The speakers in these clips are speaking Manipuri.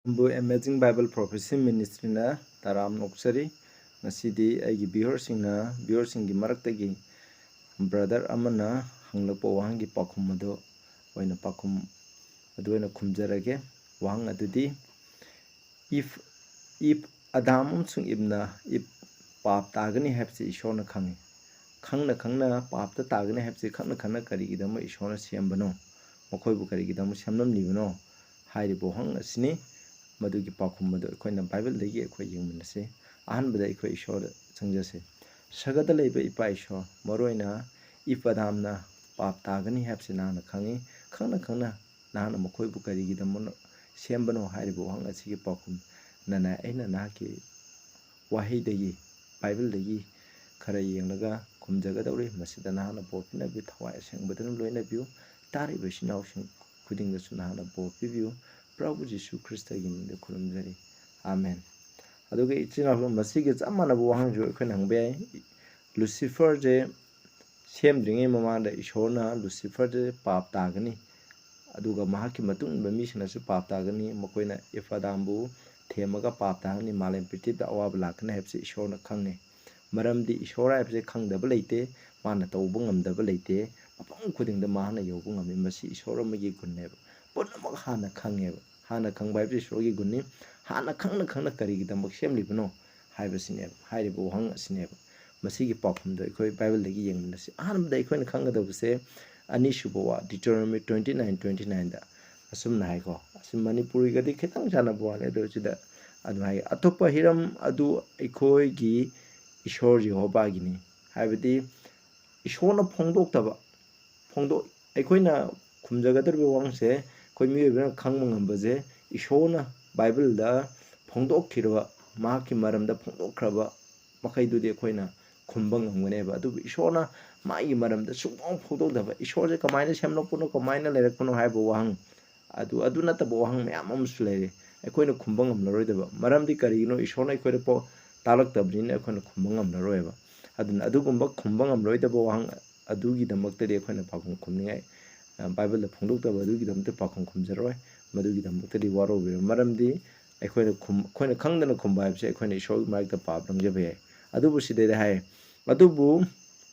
Amazing Bible Prophecy Ministry na taram noksari ngasidi aigi viewersing maraktagi brother amana hanglakpa wahangi pakhum ado oina pakhum adu oina khumjarage wahang adudi if Adam amsung ibna if pap tagani habsi ishorna khangna papta tagani habsi khangna karigidama ishorna shemkhibano makhoibu karigidama shemnamlibano hairibo hang asini madugi pakhum madu akoina Bible dagi akoi yengminase ahanbada akoi ishor changjase sagada leiba ipa ishor maroina ipadamna pap tagani habse nana khangna nana makhoibu karigidama shembano hairibo hang asigi pakhum nana aina naki wahai dagi Bible dagi khara yenglaga khumjagadawri masida nana bopina bi thawai asengbadan loina biu tari besinaw sing khudingdasu nana bopi biu Prabhu Jisu Christa gimde khurumjari amen aduga ichina masigi chamana bu wahang jo khon hangbe Lucifer je semdringe mamanda ishorna Lucifer je pap tagani aduga mahaki matung ba misina su pap tagani makoina ifadambu themaga pap tagani malem pitida awab lakna hebse ishorna khangne maramdi ishora hebse khangdaba leite mana tawbu ngamdaba leite apang khudingda mahana yobu ngami masi ishora magi gunneba punamak hana khangeba hana khangba hebse ishorgi gunni hana khangna karigidamak shemkhibano haibasine hairibo hang asineba masigi pakhumda ikoi Bible dagi yengminasi ahanbada ikoina khangadabse Anisubawa Deuteronomy 29:29 da asumna haiko asim Manipuri gadi khitang jana bwale do chida admai atopa hiram adu ikoi gi ishor Jehovah gini haibadi ishorna phongdok aikoina khumjagadar wangse koi miyobna khangma ngambaje ishorna Bible da phongdok khirwa mahaki maramda phongdok khraba makaidudi aikoina khumbang ngamganeba adu ishorna mai maramda sungong phongdokdaba ishorje kamaina semlokpuno kamaina lerakpuno haibo wahang adu nataba wahang mayam amsu leire aikoina khumbang ngamlaroidaba maramdi karigino ishorna aikoida po talaktabnina aikoina khumbang ngamlaroiba aduna adugumba khumbang ngamloidaba wahang adugi damaktari aikoina pakhum khumningai Bible da phongdokdaba adugi damte pakhum khumjaroi madugi damaktari warobira maramdi aikoina khangdana khumba haibse aikoina ishor maikta paplamjaba yai adubu sidede hai adubu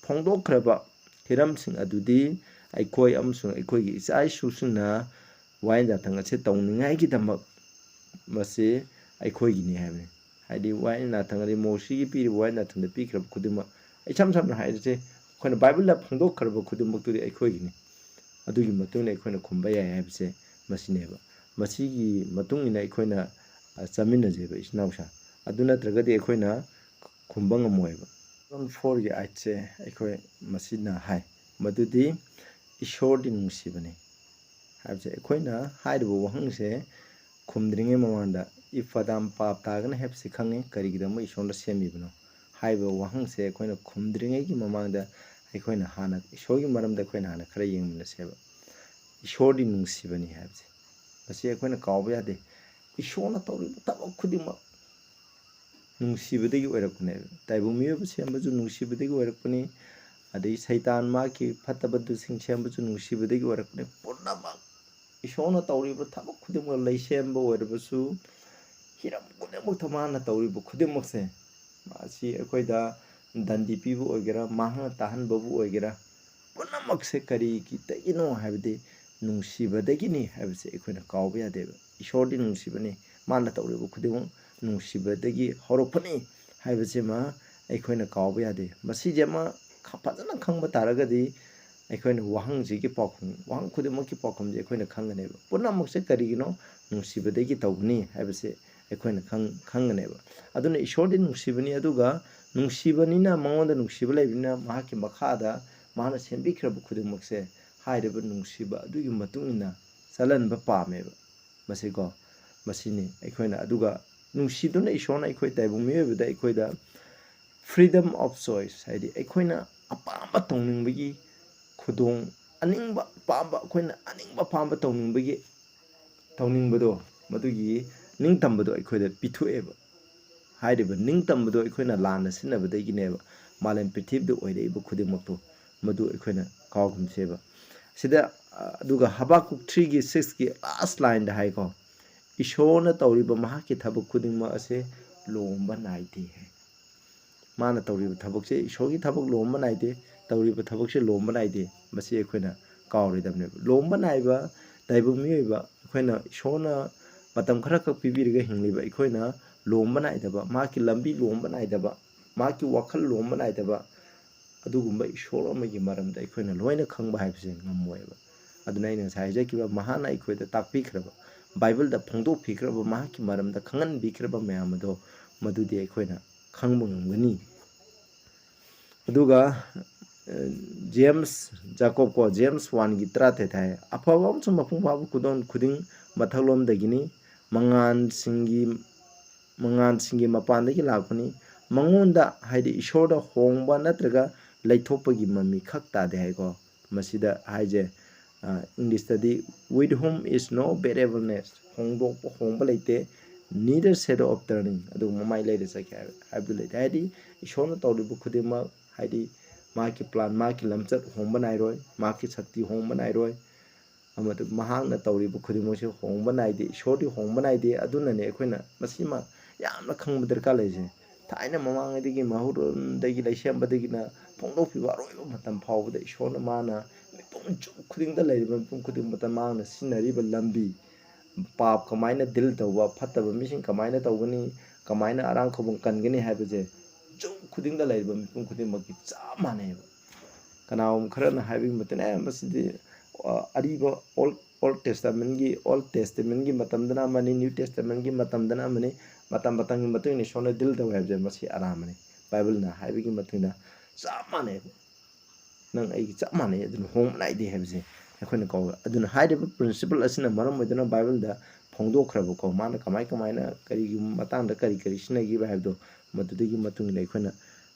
phongdokhraba hiramsing adudi aikoi amsung aikoi gi isai susungna wain jathang ase tawningai gi damak mase aikoi gi ni haibne haidi wain na thangari mosi gi piri wain na thangda pikrab khudima icham samna haide khoina Bible la phongdokhraba khudimak turi aikoi gi ni adugi matungna aikoina khumba yai haibse masineba masigi matungina aikoina chaminajeba isnausa aduna tragadi aikoina khumbang amoiba 4 gi aitse aikoi masina hai madudi ishor di nungsibani habse aikoina haibo wahangse khumdringe mamanda ifadam pap tagana hebse khange karigidama ishonda semibano haibo wahangse aikoina khumdringe gi mamanda aikoina hana ishogi maramda aikoina hana khara yengmina seba ishor di nungsibani habse basi aikoina kawba yade ishorna tawri tabak khudima nungsibadagi oirakpane taibu miyoba sembaju nungsibadagi oirakpani adai saitan maki fatabadu sing sembaju nungsibadagi oirakpane punamak ishona tawriba thabak khudimga lei semba oirabasu hiram kudemak thamana tawriba khudimakse masi akoida dandi pibu oigera mahana tahanbabu oigera punamakse kari ki tagino habde nungsibadagini habse akoina kawba yadeba ishordi nungsibani mana tawriba khudimak nungsibadagi horokpani haibase ma aikoina kawba yade masije ma fajana khangba taragadi aikoina wahangjigi pakhum wahang khudimaki pakhumje aikoina khanganeba punamakse karigino nungsibadagi tawgni haibase aikoina khanganeba aduna ishordi nungsibani aduga nungsibanina mangonda nungsiba leibina mahaki makhada mahana sembikhraba khudimakse haireba nungsiba adugi matungina chalanba pameba masiko masini aikoina aduga nungsiduna ishona aikoi taibung miyobada aikoida freedom of choice haidi aikoina apamba tongningbagi khudong aningba pamba akoina aningba pamba tongningbado madugi ningtambado aikoida pithueba hairiba ningtambado aikoina lana sinabadagineba malem prithibda oiraiba khudimakto madu aikoina kawgumseba sida aduga Habakuk 3 gi 6 gi last line da haiko ꯏꯁꯣꯔꯅ ꯇꯧꯔꯤꯕ ꯃꯍꯥꯛꯀꯤ ꯊꯕꯛ ꯈꯨꯗꯤꯡꯃꯛ ꯑꯁꯦ ꯂꯣꯝꯕ ꯅꯥꯏꯗꯦ ꯍꯥꯏ ꯃꯥꯅ ꯇꯧꯔꯤꯕ ꯊꯕꯛꯁꯦ ꯏꯁꯣꯔꯒꯤ ꯊꯕꯛ ꯂꯣꯝꯕ ꯅꯥꯏꯗꯦ ꯇꯧꯔꯤꯕ ꯊꯕꯛꯁꯦ ꯂꯣꯝꯕ ꯅꯥꯏꯗꯦ ꯃꯁꯤ ꯑꯩꯈꯣꯏꯅ ꯀꯥꯎꯔꯣꯏꯗꯕꯅꯦꯕ ꯂꯣꯝꯕ ꯅꯥꯏꯕ ꯇꯥꯏꯕꯪ ꯃꯤꯑꯣꯏꯕ ꯑꯩꯈꯣꯏꯅ ꯏꯁꯣꯔꯅ ꯃꯇꯝ ꯈꯔꯈꯛ ꯄꯤꯕꯤꯔꯒ ꯍꯤꯡꯂꯤꯕ ꯑꯩꯈꯣꯏꯅ ꯂꯣꯝꯕ ꯅꯥꯏꯗꯕ ꯃꯍꯥꯛꯀꯤ ꯂꯝꯕꯤ ꯂꯣꯝꯕ ꯅꯥꯏꯗꯕ ꯃꯍꯥꯛꯀꯤ ꯋꯥꯈꯜ ꯂꯣꯝꯕ ꯅꯥꯏꯗꯕ ꯑꯗꯨꯒꯨꯝꯕ ꯏꯁꯣꯔ ꯑꯃꯒꯤ ꯃꯔꯝꯗ ꯑꯩꯈꯣꯏꯅ ꯂꯣꯏꯅ ꯈꯪꯕ ꯍꯥꯏꯕꯁꯦ ꯉꯝꯃꯣꯏꯕ ꯑꯗꯨꯅ ꯑꯩꯅ ꯉꯁꯥꯏ ꯍꯥꯏꯖꯈꯤꯕ ꯃꯍꯥꯛꯅ ꯑꯩꯈꯣꯏꯗ ꯇꯥꯛꯄꯤꯈ꯭ꯔꯕ ꯕꯥꯏꯕꯜꯗ ꯐꯣꯡꯗꯣꯛꯄꯤꯈ꯭ꯔꯕ ꯃꯍꯥꯛꯀꯤ ꯃꯔꯝꯗ ꯈꯪꯍꯟꯕꯤꯈ꯭ꯔꯕ ꯃꯌꯥꯝ ꯑꯗꯣ ꯃꯗꯨꯗꯤ ꯑꯩꯈꯣꯏꯅ ꯈꯪꯕ ꯉꯝꯒꯅꯤ ꯑꯗꯨꯒ ꯖꯦꯝꯁ ꯖꯥꯀꯣꯕ ꯖꯦꯝꯁ 1:18 ꯍꯥꯏ ꯑꯐꯕ ꯑꯃꯁꯨꯡ ꯃꯄꯨꯡ ꯐꯥꯕ ꯈꯨꯗꯤꯡ ꯃꯊꯛꯂꯣꯝꯗꯒꯤꯅꯤ ꯃꯉꯥꯟꯁꯤꯡꯒꯤ ꯃꯄꯥꯟꯗꯒꯤ ꯂꯥꯛꯄꯅꯤ ꯃꯉꯣꯟꯗ ꯍꯥꯏꯗꯤ ꯏꯁꯣꯔꯗ ꯍꯣꯡꯕ ꯅꯠꯇ꯭ꯔꯒ ꯂꯩꯊꯣꯛꯄꯒꯤ ꯃꯃꯤ ꯈꯛ ꯇꯥꯗꯦ ꯍꯥꯏꯀꯣ ꯃꯁꯤꯗ ꯍꯥꯏꯖꯦ ꯏꯪꯂꯤꯁꯇꯗꯤ with whom is no variableness ꯍꯣꯡꯕ ꯂꯩꯇꯦ neither shadow of turning ꯑꯗꯨꯒ ꯃꯃꯥꯏ ꯂꯩꯔ ꯆꯠꯈꯤ ꯍꯥꯏꯕꯗꯨ ꯂꯩꯇꯦ ꯍꯥꯏꯗꯤ ꯏꯁꯣꯔꯅ ꯇꯧꯔꯤꯕ ꯈꯨꯗꯤꯡꯃꯛ ꯍꯥꯏꯗꯤ ꯃꯥꯒꯤ ꯄ꯭ꯂꯥꯟ ꯃꯥꯒꯤ ꯂꯝꯆꯠ ꯍꯣꯡꯕ ꯅꯥꯏꯔꯣꯏ ꯃꯥꯒꯤ ꯁꯛꯇꯤ ꯍꯣꯡꯕ ꯅꯥꯏꯔꯣꯏ ꯑꯃꯗꯤ ꯃꯍꯥꯛꯅ ꯇꯧꯔꯤꯕ ꯈꯨꯗꯤꯡꯃꯛꯁꯦ ꯍꯣꯡꯕ ꯅꯥꯏꯗꯦ ꯏꯁꯣꯔꯗꯤ ꯍꯣꯡꯕ ꯅꯥꯏꯗꯦ ꯑꯗꯨꯅꯅꯦ ꯑꯩꯈꯣꯏꯅ ꯃꯁꯤꯃ ꯌꯥꯝꯅ ꯈꯪꯕ ꯗꯔꯀꯥꯔ ꯂꯩꯔꯤꯁꯦ ꯊꯥꯏꯅ ꯃꯃꯥꯡꯉꯩꯗꯒꯤ ꯃꯍꯧꯔꯣꯟꯗꯒꯤ ꯂꯩꯁꯦꯝꯕꯗꯒꯤꯅ ꯐꯣꯡꯗꯣꯛꯄꯤꯕ ꯑꯔꯣꯏꯕ ꯃꯇꯝ ꯐꯥꯎꯕꯗ ꯏꯁꯣꯔꯅ ꯃꯥꯅ ꯃꯤꯄꯨꯝ ꯈꯨꯗꯤꯡꯗ ꯂꯩꯔꯤꯕ ꯃꯤꯄꯨꯝ ꯈꯨꯗꯤꯡꯃꯛꯇ ꯃꯥꯅ ꯁꯤꯖꯤꯟꯅꯔꯤꯕ ꯂꯝꯕꯤ ꯄꯥꯞ ꯀꯃꯥꯏꯅ ꯗꯤꯜ ꯇꯧꯕ ꯐꯠꯇꯕ ꯃꯤꯁꯤꯡ ꯀꯃꯥꯏꯅ ꯇꯧꯒꯅꯤ ꯀꯃꯥꯏꯅ ꯑꯔꯥꯡ ꯈꯧꯕꯝ ꯀꯟꯒꯅꯤ ꯍꯥꯏꯕꯁꯦ ꯖꯨꯛ ꯈꯨꯗꯤꯡꯗ ꯂꯩꯔꯤꯕ ꯃꯤꯄꯨꯝ ꯈꯨꯗꯤꯡꯃꯛꯀꯤ ꯆꯞ ꯃꯥꯟꯅꯩꯕ ꯀꯅꯥꯒꯨꯝꯕ ꯈꯔꯅ ꯍꯥꯏꯕꯒꯤ ꯃꯇꯨꯡ ꯃꯁꯤꯗꯤ ꯑꯔꯤꯕ ꯑꯣꯜ ꯇꯦꯁꯇꯃꯦꯟꯒꯤ ꯃꯇꯝꯗꯅ ꯑꯃꯅꯤ ꯅ꯭ꯌꯨ ꯇꯦꯁꯇꯃꯦꯟꯒꯤ ꯃꯇꯝꯗꯅ ꯑꯃꯅꯤ ꯃꯇꯝꯒꯤ ꯃꯇꯨꯡ ꯏꯟꯅ ꯏꯁꯣꯔꯅ ꯗꯤꯜ ꯇꯧꯋꯦ ꯍꯥꯏꯕꯁꯦ ꯃꯁꯤ ꯑꯔꯥꯟꯕꯅꯤ ꯕꯥꯏꯕꯜꯅ ꯍꯥꯏꯕꯒꯤ ꯃꯇꯨꯡ ꯏꯟꯅ ꯆꯞ ꯃꯥꯟꯅꯩꯕ ꯅꯪ ꯑꯩꯒꯤ ꯆꯞ ꯃꯥꯟꯅꯩ ꯑꯗꯨꯅ ꯍꯣꯡꯕ ꯅꯥꯏꯗꯦ ꯍꯥꯏꯕꯁꯦ ꯑꯩꯈꯣꯏꯅ ꯀꯧꯋꯦ ꯑꯗꯨꯅ ꯍꯥꯏꯔꯤꯕ ꯄ꯭ꯔꯤꯟꯁꯤꯄꯜ ꯑꯁꯤꯅ ꯃꯔꯝ ꯑꯣꯏꯗꯨꯅ ꯕꯥꯏꯕꯜꯗ ꯐꯣꯡꯗꯣꯛꯈ꯭ꯔꯕꯀꯣ ꯃꯥꯅ ꯀꯃꯥꯏꯅ ꯀꯔꯤꯒꯤ ꯃꯇꯥꯡꯗ ꯀꯔꯤ ꯁꯤꯖꯤꯟꯅꯈꯤꯕ ꯍꯥꯏꯕꯗꯣ ꯃꯗꯨꯗꯒꯤ ꯃꯇꯨꯡ ꯏꯟꯅ ꯑꯩꯈꯣꯏꯅ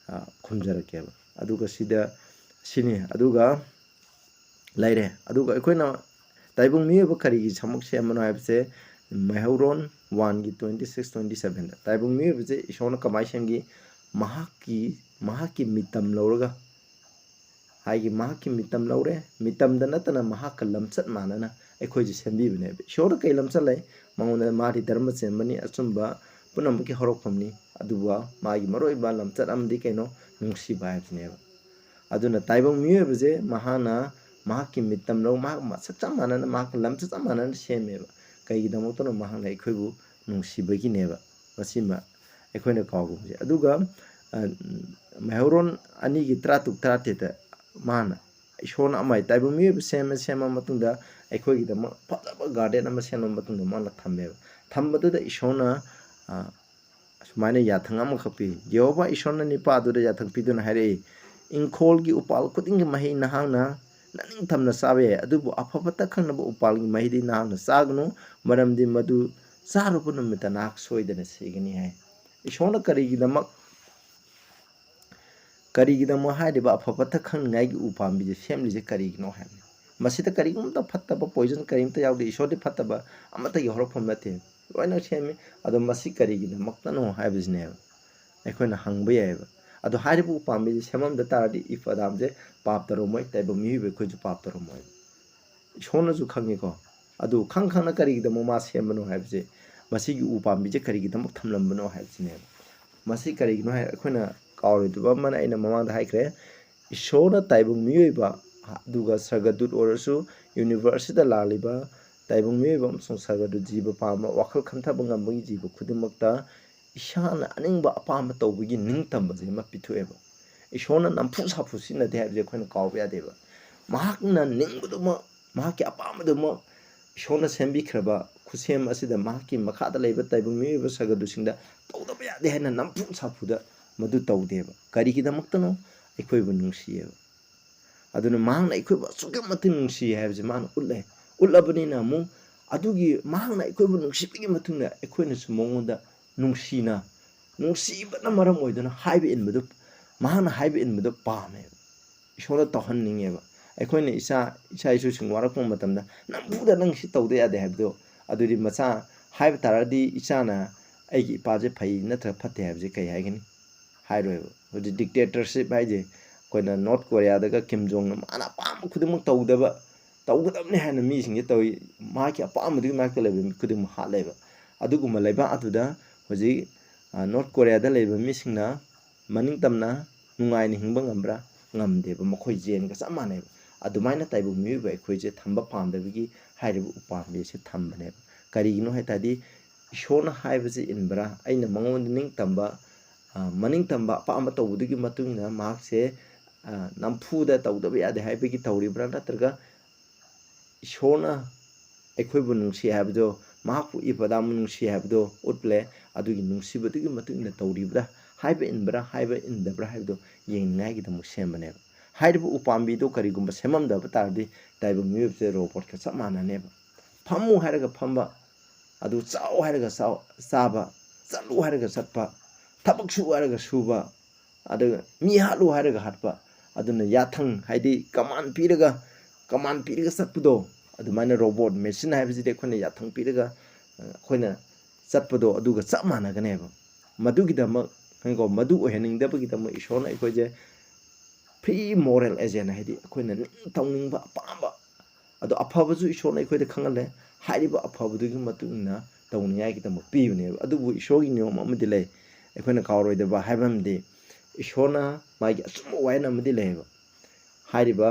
ꯈꯨꯝꯖꯔꯛꯀꯦꯕ ꯑꯗꯨꯒ ꯁꯤꯅꯤ ꯑꯗꯨꯒ ꯂꯩꯔꯦ ꯑꯗꯨꯒ ꯑꯩꯈꯣꯏꯅ ꯇꯥꯏꯕꯪ ꯃꯤꯑꯣꯏꯕ ꯀꯔꯤꯒꯤ ꯁꯃꯨꯛ ꯁꯦꯝꯕꯅꯣ ꯍꯥꯏꯕꯁꯦ ꯃꯩꯍꯧꯔꯣꯟ 1:26-27 ꯇꯥꯏꯕꯪ ꯃꯤꯑꯣꯏꯕꯁꯦ ꯏꯁꯣꯔꯅ ꯀꯃꯥꯏꯅ ꯁꯦꯝꯈꯤ ꯃꯍꯥꯛꯀꯤ ꯃꯤꯇꯝ ꯂꯧꯔꯒ ꯃꯍꯥꯛꯀꯤ ꯃꯤꯇꯝ ꯂꯧꯔꯦ ꯃꯤꯇꯝꯗ ꯅꯠꯇꯅ ꯃꯍꯥꯛꯀ ꯂꯝꯆꯠ ꯃꯥꯟꯅꯅ ꯑꯩꯈꯣꯏꯁꯦ ꯁꯦꯝꯕꯤꯕꯅꯦꯕ ꯏꯁꯣꯔꯗ ꯀꯩ ꯂꯝꯆꯠ ꯂꯩ ꯃꯉꯣꯟꯗ ꯃꯥꯗꯤ ꯙꯔꯃ ꯆꯦꯟꯕꯅꯤ ꯑꯆꯨꯝꯕ ꯄꯨꯝꯅꯃꯛꯀꯤ ꯍꯧꯔꯛꯐꯝꯅꯤ ꯑꯗꯨꯒ ꯃꯥꯒꯤ ꯃꯔꯨꯑꯣꯏꯕ ꯂꯝꯆꯠ ꯑꯃꯗꯤ ꯀꯩꯅꯣ ꯅꯨꯡꯁꯤꯕ ꯍꯥꯏꯕꯁꯤꯅꯦꯕ ꯑꯗꯨꯅ ꯇꯥꯏꯕꯪ ꯃꯤꯑꯣꯏꯕꯁꯦ ꯃꯍꯥꯛꯀꯤ ꯃꯤꯇꯝ ꯂꯧ ꯃꯍꯥꯛ ꯃꯁꯛ ꯆꯞ ꯃꯥꯟꯅꯅ ꯃꯍꯥꯛꯀ ꯂꯝꯆꯠ ꯆꯞ ꯃꯥꯟꯅꯅ ꯁꯦꯝꯃꯦꯕ ꯀꯩꯒꯤꯗꯃꯛꯇꯅꯣ ꯃꯍꯥꯛꯅ ꯑꯩꯈꯣꯏꯕꯨ ꯅꯨꯡꯁꯤꯕꯒꯤꯅꯦꯕ ꯃꯁꯤꯃ ꯑꯩꯈꯣꯏꯅ ꯀꯥꯎꯒꯨꯝꯁꯦ ꯑꯗꯨꯒ ꯃꯩꯍꯧꯔꯣꯟ 2:16-17 ꯃꯥꯅ ꯏꯁꯣꯔꯅ ꯇꯥꯏꯕꯪ ꯃꯤꯑꯣꯏꯕ ꯁꯦꯝꯃ ꯃꯇꯨꯡꯗ ꯑꯩꯈꯣꯏꯒꯤꯗꯃꯛ ꯐꯖꯕ ꯒꯥꯔꯗꯦꯟ ꯑꯃ ꯁꯦꯝꯃ ꯃꯇꯨꯡꯗ ꯃꯥꯅ ꯊꯝꯃꯦꯕ ꯊꯝꯕꯗꯨꯗ ꯏꯁꯣꯔꯅ ꯁꯨꯃꯥꯏꯅ ꯌꯥꯊꯪ ꯑꯃꯈꯛ ꯄꯤ ꯌꯦꯍꯣꯚꯥ ꯏꯁꯣꯔꯅ ꯅꯤꯄꯥ ꯑꯗꯨꯗ ꯌꯥꯊꯪ ꯄꯤꯗꯨꯅ ꯍꯥꯏꯔꯛꯏ ꯏꯪꯈꯣꯜꯒꯤ ꯎꯄꯥꯜ ꯈꯨꯗꯤꯡꯒꯤ ꯃꯍꯩ ꯅꯍꯥꯛꯅ ꯅꯅꯤꯡꯊꯝꯅ ꯆꯥꯕ ꯌꯥꯏ ꯑꯗꯨꯕꯨ ꯑꯐꯕꯇ ꯈꯪꯅꯕ ꯎꯄꯥꯜꯒꯤ ꯃꯍꯩꯗꯤ ꯅꯍꯥꯛꯅ ꯆꯥꯒꯅꯨ ꯃꯔꯝꯗꯤ ꯃꯗꯨ ꯆꯥꯔꯨꯕ ꯅꯨꯃꯤꯠꯇ ꯅꯍꯥꯛ ꯁꯣꯏꯗꯅ ꯁꯤꯒꯅꯤ ꯍꯥꯏ ꯏꯁꯣꯔꯅ ꯀꯔꯤꯒꯤꯗꯃꯛ ꯍꯥꯏꯔꯤꯕ ꯑꯐꯕꯇ ꯈꯪꯅꯤꯡꯉꯥꯏꯒꯤ ꯎ ꯄꯥꯝꯕꯤꯁꯦ ꯁꯦꯝꯂꯤꯁꯦ ꯀꯔꯤꯒꯤꯅꯣ ꯍꯥꯏꯕꯅꯤ ꯃꯁꯤꯗ ꯀꯔꯤꯒꯨꯝꯕ ꯐꯠꯇꯕ ꯄꯣꯏꯖꯟ ꯀꯔꯤꯝꯇ ꯌꯥꯎꯗꯦ ꯏꯁꯣꯔꯗꯤ ꯐꯠꯇꯕ ꯑꯃꯠꯇꯒꯤ ꯍꯧꯔꯛꯐꯝ ꯅꯠꯇꯦ ꯂꯣꯏꯅ ꯁꯦꯝꯃꯤ ꯑꯗꯣ ꯃꯁꯤ ꯀꯔꯤꯒꯤꯗꯃꯛꯇꯅꯣ ꯍꯥꯏꯕꯁꯤꯅꯦꯕ ꯑꯩꯈꯣꯏꯅ ꯍꯪꯕ ꯌꯥꯏꯑꯕ ꯑꯗꯣ ꯍꯥꯏꯔꯤꯕ ꯎꯄꯥꯝꯕꯤꯁꯦ ꯁꯦꯝꯃꯝꯗ ꯇꯥꯔꯗꯤ ꯑꯗꯥꯝꯁꯦ ꯄꯥꯞ ꯇꯧꯔꯝꯃꯣꯏ ꯇꯥꯏꯕꯪ ꯃꯤꯑꯣꯏꯕ ꯑꯩꯈꯣꯏꯁꯨ ꯄꯥꯞ ꯇꯧꯔꯝꯃꯣꯏ ꯏꯁꯣꯔꯅꯁꯨ ꯈꯪꯉꯤꯀꯣ ꯑꯗꯨ ꯈꯪꯅ ꯀꯔꯤꯒꯤꯗꯃꯛ ꯃꯥ ꯁꯦꯝꯕꯅꯣ ꯍꯥꯏꯕꯁꯦ ꯃꯁꯤꯒꯤ ꯎ ꯄꯥꯝꯕꯤꯁꯦ ꯀꯔꯤꯒꯤꯗꯃꯛ ꯊꯝꯂꯝꯕꯅꯣ ꯍꯥꯏꯕꯁꯤꯅꯦꯕ ꯃꯁꯤ ꯀꯔꯤꯒꯤꯅꯣ ꯍꯥꯏꯔ ꯑꯩꯈꯣꯏꯅ ꯀꯥꯎꯔꯣꯏꯗꯕ ꯑꯃꯅ ꯑꯩꯅ ꯃꯃꯥꯡꯗ ꯍꯥꯏꯈ꯭ꯔꯦ ꯏꯁꯣꯔꯅ ꯇꯥꯏꯕꯪ ꯃꯤꯑꯣꯏꯕ ꯑꯗꯨꯒ ꯁꯔꯒꯗꯨꯠ ꯑꯣꯏꯔꯁꯨ ꯌꯨꯅꯤꯚꯔꯁꯁꯤꯗ ꯂꯥꯛꯂꯤꯕ ꯇꯥꯏꯕꯪ ꯃꯤꯑꯣꯏꯕ ꯑꯃꯁꯨꯡ ꯁꯔꯒꯗꯨꯠ ꯖꯤꯕ ꯄꯥꯟꯕ ꯋꯥꯈꯜ ꯈꯟꯊꯕ ꯉꯝꯕꯒꯤ ꯖꯤꯕ ꯈꯨꯗꯤꯡꯃꯛꯇ ꯏꯁꯥꯅ ꯑꯅꯤꯡꯕ ꯑꯄꯥꯝꯕ ꯇꯧꯕꯒꯤ ꯅꯤꯡꯇꯝꯕꯁꯦ ꯑꯃ ꯄꯤꯊꯣꯛꯑꯦꯕ ꯏꯁꯣꯔꯅ ꯅꯝꯐꯨ ꯁꯥꯐꯨ ꯁꯤꯖꯤꯟꯅꯗꯦ ꯍꯥꯏꯕꯁꯦ ꯑꯩꯈꯣꯏꯅ ꯀꯥꯎꯕ ꯌꯥꯗꯦꯕ ꯃꯍꯥꯛꯅ ꯅꯤꯡꯕꯗꯨꯃꯛ ꯃꯍꯥꯛꯀꯤ ꯑꯄꯥꯝꯕꯗꯨꯃꯛ ꯏꯁꯣꯔꯅ ꯁꯦꯝꯕꯤꯈ꯭ꯔꯕ ꯈꯨꯠꯁꯦꯝ ꯑꯁꯤꯗ ꯃꯍꯥꯛꯀꯤ ꯃꯈꯥꯗ ꯂꯩꯕ ꯇꯥꯏꯕꯪ ꯃꯤꯑꯣꯏꯕ ꯁꯔꯒꯗꯨꯠꯁꯤꯡꯗ ꯇꯧꯗꯕ ꯌꯥꯗꯦ ꯍꯥꯏꯅ ꯅꯝꯐꯨ ꯁꯥꯐꯨꯗ ꯃꯗꯨ ꯇꯧꯗꯦꯕ ꯀꯔꯤꯒꯤꯗꯃꯛꯇꯅꯣ ꯑꯩꯈꯣꯏꯕꯨ ꯅꯨꯡꯁꯤꯌꯦꯕ ꯑꯗꯨꯅ ꯃꯍꯥꯛꯅ ꯑꯩꯈꯣꯏꯕꯨ ꯑꯁꯨꯛꯀꯤ ꯃꯇꯤꯛ ꯅꯨꯡꯁꯤꯌꯦ ꯍꯥꯏꯕꯁꯦ ꯃꯥꯅ ꯎꯠꯂꯕꯅꯤꯅ ꯑꯃꯨꯛ ꯑꯗꯨꯒꯤ ꯃꯍꯥꯛꯅ ꯑꯩꯈꯣꯏꯕꯨ ꯅꯨꯡꯁꯤꯕꯒꯤ ꯃꯇꯨꯡꯗ ꯑꯩꯈꯣꯏꯅꯁꯨ ꯃꯉꯣꯟꯗ ꯅꯨꯡꯁꯤꯕꯅ ꯃꯔꯝ ꯑꯣꯏꯗꯨꯅ ꯃꯍꯥꯛꯅ ꯍꯥꯏꯕ ꯏꯟꯕꯗꯣ ꯄꯥꯝꯃꯦꯕ ꯏꯁꯣꯔꯅ ꯇꯧꯍꯟꯅꯤꯡꯉꯦꯕ ꯑꯩꯈꯣꯏꯅ ꯏꯆꯥ ꯏꯁꯨꯁꯤꯡ ꯋꯥꯔꯛꯄ ꯃꯇꯝꯗ ꯅꯝꯐꯨꯗ ꯅꯪ ꯁꯤ ꯇꯧꯗ ꯌꯥꯗꯦ ꯍꯥꯏꯕꯗꯣ ꯑꯗꯨꯗꯤ ꯃꯆꯥ ꯍꯥꯏꯕ ꯇꯥꯔꯒꯗꯤ ꯏꯆꯥꯅ ꯑꯩꯒꯤ ꯏꯄꯥꯁꯦ ꯐꯩ ꯅꯠꯇ꯭ꯔꯒ ꯐꯠꯇꯦ ꯍꯥꯏꯕꯁꯦ ꯀꯩ ꯍꯥꯏꯒꯅꯤ ꯍꯥꯏꯔꯣꯏꯕ ꯍꯧꯖꯤꯛ ꯗꯤꯛꯇꯦꯇꯔꯁꯤꯞ ꯍꯥꯏꯁꯦ ꯑꯩꯈꯣꯏꯅ ꯅꯣꯔꯠ ꯀꯣꯔꯤꯌꯥꯗꯒ ꯀꯤꯝ ꯖꯣꯡꯅ ꯃꯥꯅ ꯑꯄꯥꯝꯕ ꯈꯨꯗꯤꯡꯃꯛ ꯇꯧꯒꯗꯕꯅꯤ ꯍꯥꯏꯅ ꯃꯤꯁꯤꯡꯁꯦ ꯇꯧꯏ ꯃꯍꯥꯛꯀꯤ ꯑꯄꯥꯝꯕꯗꯨꯒꯤ ꯃꯅꯥꯛꯇ ꯂꯩꯕ ꯃꯤ ꯈꯨꯗꯤꯡꯃꯛ ꯍꯥꯠꯂꯦꯕ ꯑꯗꯨꯒꯨꯝꯕ ꯂꯩꯕꯥꯛ ꯑꯗꯨꯗ ꯍꯧꯖꯤꯛ ꯅꯣꯔꯠ ꯀꯣꯔꯤꯌꯥꯗ ꯂꯩꯕ ꯃꯤꯁꯤꯡꯅ ꯃꯅꯤꯡ ꯇꯝꯅ ꯅꯨꯡꯉꯥꯏꯅ ꯍꯤꯡꯕ ꯉꯝꯕ꯭ꯔꯥ ꯉꯝꯗꯦꯕ ꯃꯈꯣꯏ ꯖꯦꯟꯒ ꯆꯞ ꯃꯥꯟꯅꯩꯕ ꯑꯗꯨꯃꯥꯏꯅ ꯇꯥꯏꯕꯪ ꯃꯤꯑꯣꯏꯕ ꯑꯩꯈꯣꯏꯁꯦ ꯊꯝꯕ ꯄꯥꯝꯗꯕꯒꯤ ꯍꯥꯏꯔꯤꯕ ꯎꯄꯥꯝꯕꯤ ꯑꯁꯤ ꯊꯝꯕꯅꯦꯕ ꯀꯔꯤꯒꯤꯅꯣ ꯍꯥꯏ ꯇꯥꯔꯗꯤ ꯏꯁꯣꯔꯅ ꯍꯥꯏꯕꯁꯤ ꯏꯟꯕ꯭ꯔꯥ ꯑꯩꯅ ꯃꯉꯣꯟꯗ ꯅꯤꯡꯇꯝꯕ ꯃꯅꯤꯡꯇꯝꯕ ꯑꯄꯥꯝꯕ ꯇꯧꯕꯗꯨꯒꯤ ꯃꯇꯨꯡ ꯏꯟꯅ ꯃꯍꯥꯛꯁꯦ ꯅꯝꯐꯨꯗ ꯇꯧꯗꯕ ꯌꯥꯗꯦ ꯍꯥꯏꯕꯒꯤ ꯇꯧꯔꯤꯕ꯭ꯔꯥ ꯅꯠꯇ꯭ꯔꯒ ꯏꯁꯣꯔꯅ ꯑꯩꯈꯣꯏꯕꯨ ꯅꯨꯡꯁꯤ ꯍꯥꯏꯕꯗꯣ ꯃꯍꯥꯛꯄꯨ ꯏꯄꯥꯗꯥꯝꯕꯨ ꯅꯨꯡꯁꯤ ꯍꯥꯏꯕꯗꯣ ꯎꯠꯂꯦ ꯑꯗꯨꯒꯤ ꯅꯨꯡꯁꯤꯕꯗꯨꯒꯤ ꯃꯇꯨꯡ ꯏꯟꯅ ꯇꯧꯔꯤꯕ꯭ꯔꯥ ꯍꯥꯏꯕ ꯏꯟꯕ꯭ꯔꯥ ꯍꯥꯏꯕ ꯏꯟꯗꯕ꯭ꯔꯥ ꯍꯥꯏꯕꯗꯣ ꯌꯦꯡꯅꯤꯡꯉꯥꯏꯒꯤꯗꯃꯛ ꯁꯦꯝꯕꯅꯦꯕ ꯍꯥꯏꯔꯤꯕ ꯎꯄꯥꯝꯕꯤꯗꯣ ꯀꯔꯤꯒꯨꯝꯕ ꯁꯦꯝꯃꯝꯗꯕ ꯇꯥꯔꯗꯤ ꯇꯥꯏꯕꯪ ꯃꯤꯑꯣꯏꯕꯁꯦ ꯔꯣꯕꯣꯠꯀ ꯆꯞ ꯃꯥꯟꯅꯅꯦꯕ ꯐꯝꯃꯨ ꯍꯥꯏꯔꯒ ꯐꯝꯕ ꯑꯗꯨ ꯆꯥꯎ ꯍꯥꯏꯔꯒ ꯆꯥꯕ ꯆꯠꯂꯨ ꯍꯥꯏꯔꯒ ꯆꯠꯄ ꯊꯕꯛ ꯁꯨ ꯍꯥꯏꯔꯒ ꯁꯨꯕ ꯑꯗꯨꯒ ꯃꯤ ꯍꯥꯠꯂꯨ ꯍꯥꯏꯔꯒ ꯍꯥꯠꯄ ꯑꯗꯨꯅ ꯌꯥꯊꯪ ꯍꯥꯏꯗꯤ ꯀꯃꯥꯟ ꯄꯤꯔꯒ ꯆꯠꯄꯗꯣ ꯑꯗꯨꯃꯥꯏꯅ ꯔꯣꯕꯣꯠ ꯃꯦꯆꯤꯟ ꯍꯥꯏꯕꯁꯤꯗꯤ ꯑꯩꯈꯣꯏꯅ ꯌꯥꯊꯪ ꯄꯤꯔꯒ ꯑꯩꯈꯣꯏꯅ ꯆꯠꯄꯗꯣ ꯑꯗꯨꯒ ꯆꯞ ꯃꯥꯟꯅꯒꯅꯦꯕ ꯃꯗꯨꯒꯤꯗꯃꯛ ꯈꯪꯀꯣ ꯃꯗꯨ ꯑꯣꯏꯍꯟꯅꯤꯡꯗꯕꯒꯤꯗꯃꯛ ꯏꯁꯣꯔꯅ ꯑꯩꯈꯣꯏꯁꯦ ꯐ꯭ꯔꯤ ꯃꯣꯔꯦꯜ ꯑꯦꯖꯦꯟ ꯍꯥꯏꯗꯤ ꯑꯩꯈꯣꯏꯅ ꯇꯧꯅꯤꯡꯕ ꯑꯄꯥꯝꯕ ꯑꯗꯣ ꯑꯐꯕꯁꯨ ꯏꯁꯣꯔꯅ ꯑꯩꯈꯣꯏꯗ ꯈꯪꯍꯜꯂꯦ ꯍꯥꯏꯔꯤꯕ ꯑꯐꯕꯗꯨꯒꯤ ꯃꯇꯨꯡ ꯏꯟꯅ ꯇꯧꯅꯤꯡꯉꯥꯏꯒꯤꯗꯃꯛ ꯄꯤꯕꯅꯦꯕ ꯑꯗꯨꯕꯨ ꯏꯁꯣꯔꯒꯤ ꯅꯤꯌꯣꯝ ꯑꯃꯗꯤ ꯂꯩ ꯑꯩꯈꯣꯏꯅ ꯀꯥꯎꯔꯣꯏꯗꯕ ꯍꯥꯏꯕ ꯑꯃꯗꯤ ꯏꯁꯣꯔꯅ ꯃꯥꯒꯤ ꯑꯆꯨꯝꯕ ꯋꯥꯌꯦꯜ ꯑꯃꯗꯤ ꯂꯩꯌꯦꯕ ꯍꯥꯏꯔꯤꯕ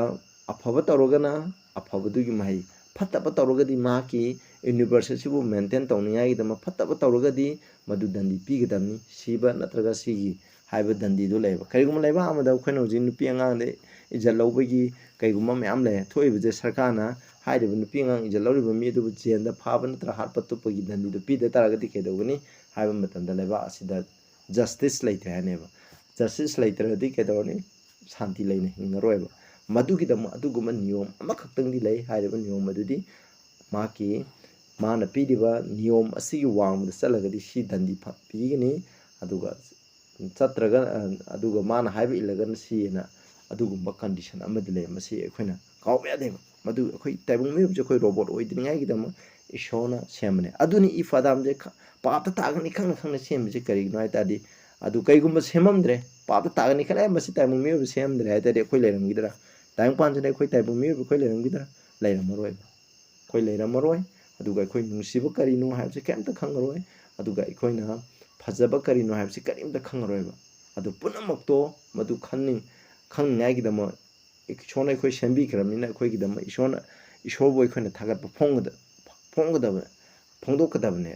ꯑꯐꯕ ꯇꯧꯔꯒꯅ ꯑꯐꯕꯗꯨꯒꯤ ꯃꯍꯩ ꯐꯠꯇꯕ ꯇꯧꯔꯒꯗꯤ ꯃꯍꯥꯛꯀꯤ ꯌꯨꯅꯤꯚꯔꯁ ꯑꯁꯤꯕꯨ ꯃꯦꯟꯇꯦꯟ ꯇꯧꯅꯤꯡꯉꯥꯏꯒꯤꯗꯃꯛ ꯐꯠꯇꯕ ꯇꯧꯔꯒꯗꯤ ꯃꯗꯨ ꯗꯟꯗꯤ ꯄꯤꯒꯗꯕꯅꯤ ꯁꯤꯕ ꯅꯠꯇ꯭ꯔꯒ ꯁꯤꯒꯤ ꯍꯥꯏꯕ ꯗꯟꯗꯤꯗꯨ ꯂꯩꯌꯦꯕ ꯀꯔꯤꯒꯨꯝꯕ ꯂꯩꯕꯥꯛ ꯑꯃꯗ ꯑꯩꯈꯣꯏꯅ ꯍꯧꯖꯤꯛ ꯅꯨꯄꯤ ꯑꯉꯥꯡꯗ ꯏꯖꯠ ꯂꯧꯕꯒꯤ ꯀꯩꯒꯨꯝꯕ ꯃꯌꯥꯝ ꯂꯩ ꯊꯣꯛꯏꯕꯁꯦ ꯁꯔꯀꯥꯔꯅ ꯍꯥꯏꯔꯤꯕ ꯅꯨꯄꯤ ꯑꯉꯥꯡ ꯏꯖꯠ ꯂꯧꯔꯤꯕ ꯃꯤ ꯑꯗꯨꯕꯨ ꯖꯦꯜꯗ ꯐꯥꯕ ꯅꯠꯇ꯭ꯔꯒ ꯍꯥꯠꯄ ꯇꯨꯞꯄꯒꯤ ꯗꯟꯗꯤꯗꯨ ꯄꯤꯗ ꯇꯥꯔꯒꯗꯤ ꯀꯩꯗꯧꯒꯅꯤ ꯍꯥꯏꯕ ꯃꯇꯝꯗ ꯂꯩꯕꯥꯛ ꯑꯁꯤꯗ ꯖꯁꯇꯤꯁ ꯂꯩꯇ꯭ꯔꯦ ꯍꯥꯏꯅꯦꯕ ꯖꯁꯇꯤꯁ ꯂꯩꯇ꯭ꯔꯗꯤ ꯀꯩꯗꯧꯔꯅꯤ ꯁꯥꯟꯇꯤ ꯂꯩꯅ ꯍꯤꯡꯉꯔꯣꯏꯕ ꯃꯗꯨꯒꯤꯗꯃꯛ ꯑꯗꯨꯒꯨꯝꯕ ꯅꯤꯌꯣꯝ ꯑꯃꯈꯛꯇꯪꯗꯤ ꯂꯩ ꯍꯥꯏꯔꯤꯕ ꯅꯤꯌꯣꯝ ꯑꯗꯨꯗꯤ ꯃꯥꯅ ꯄꯤꯔꯤꯕ ꯅꯤꯌꯣꯝ ꯑꯁꯤꯒꯤ ꯋꯥꯡꯃꯗ ꯆꯠꯂꯒꯗꯤ ꯁꯤ ꯗꯟꯗꯤ ꯄꯤꯒꯅꯤ ꯑꯗꯨꯒ ꯆꯠꯇ꯭ꯔꯒ ꯑꯗꯨꯒ ꯃꯥꯅ ꯍꯥꯏꯕ ꯏꯜꯂꯒꯅ ꯁꯤꯅ ꯑꯗꯨꯒꯨꯝꯕ ꯀꯟꯗꯤꯁꯟ ꯑꯃꯗꯤ ꯂꯩ ꯃꯁꯤ ꯑꯩꯈꯣꯏꯅ ꯀꯥꯎꯕ ꯌꯥꯗꯦꯕ ꯃꯗꯨ ꯑꯩꯈꯣꯏ ꯇꯥꯏꯕꯪ ꯃꯤꯑꯣꯏꯕꯁꯦ ꯑꯩꯈꯣꯏ ꯔꯣꯕꯣꯠ ꯑꯣꯏꯗ꯭ꯔꯤꯉꯩꯒꯤꯗꯃꯛ ꯏꯁꯣꯔꯅ ꯁꯦꯝꯕꯅꯦ ꯑꯗꯨꯅꯤ ꯏꯐꯥꯗꯥꯝꯁꯦ ꯄꯥꯞꯇ ꯇꯥꯒꯅꯤ ꯈꯪꯅ ꯈꯪꯅ ꯁꯦꯝꯕꯁꯦ ꯀꯔꯤꯒꯤꯅꯣ ꯍꯥꯏ ꯇꯥꯔꯗꯤ ꯑꯗꯨ ꯀꯩꯒꯨꯝꯕ ꯁꯦꯝꯃꯝꯗ꯭ꯔꯦ ꯄꯥꯞꯇ ꯇꯥꯒꯅꯤ ꯈꯜꯂꯦ ꯃꯁꯤ ꯇꯥꯏꯕꯪ ꯃꯤꯑꯣꯏꯕ ꯁꯦꯝꯃꯝꯗ꯭ꯔꯦ ꯍꯥꯏ ꯇꯥꯔꯗꯤ ꯑꯩꯈꯣꯏ ꯂꯩꯔꯝꯈꯤꯗ꯭ꯔꯥ ꯇꯥꯏꯕꯪꯄꯥꯟꯁꯤꯗ ꯑꯩꯈꯣꯏ ꯇꯥꯏꯕꯪ ꯃꯤꯑꯣꯏꯕ ꯑꯩꯈꯣꯏ ꯂꯩꯔꯝꯈꯤꯗ꯭ꯔꯥ ꯂꯩꯔꯝꯃꯔꯣꯏꯕ ꯑꯩꯈꯣꯏ ꯂꯩꯔꯝꯃꯔꯣꯏ ꯑꯗꯨꯒ ꯑꯩꯈꯣꯏ ꯅꯨꯡꯁꯤꯕ ꯀꯔꯤꯅꯣ ꯍꯥꯏꯕꯁꯤ ꯀꯔꯤꯝꯇ ꯈꯪꯉꯔꯣꯏ ꯑꯗꯨꯒ ꯑꯩꯈꯣꯏꯅ ꯐꯖꯕ ꯀꯔꯤꯅꯣ ꯍꯥꯏꯕꯁꯤ ꯀꯔꯤꯝꯇ ꯈꯪꯉꯔꯣꯏꯕ ꯑꯗꯨ ꯄꯨꯝꯅꯃꯛꯇꯣ ꯃꯗꯨ ꯈꯪꯅꯤꯡꯉꯥꯏꯒꯤꯗꯃꯛ ꯏꯁꯣꯔꯅ ꯑꯩꯈꯣꯏ ꯁꯦꯝꯕꯤꯈ꯭ꯔꯕꯅꯤꯅ ꯑꯩꯈꯣꯏꯒꯤꯗꯃꯛ ꯏꯁꯣꯔꯕꯨ ꯑꯩꯈꯣꯏꯅ ꯊꯥꯒꯠꯄ ꯐꯣꯡꯗꯣꯛꯀꯗꯕꯅꯦ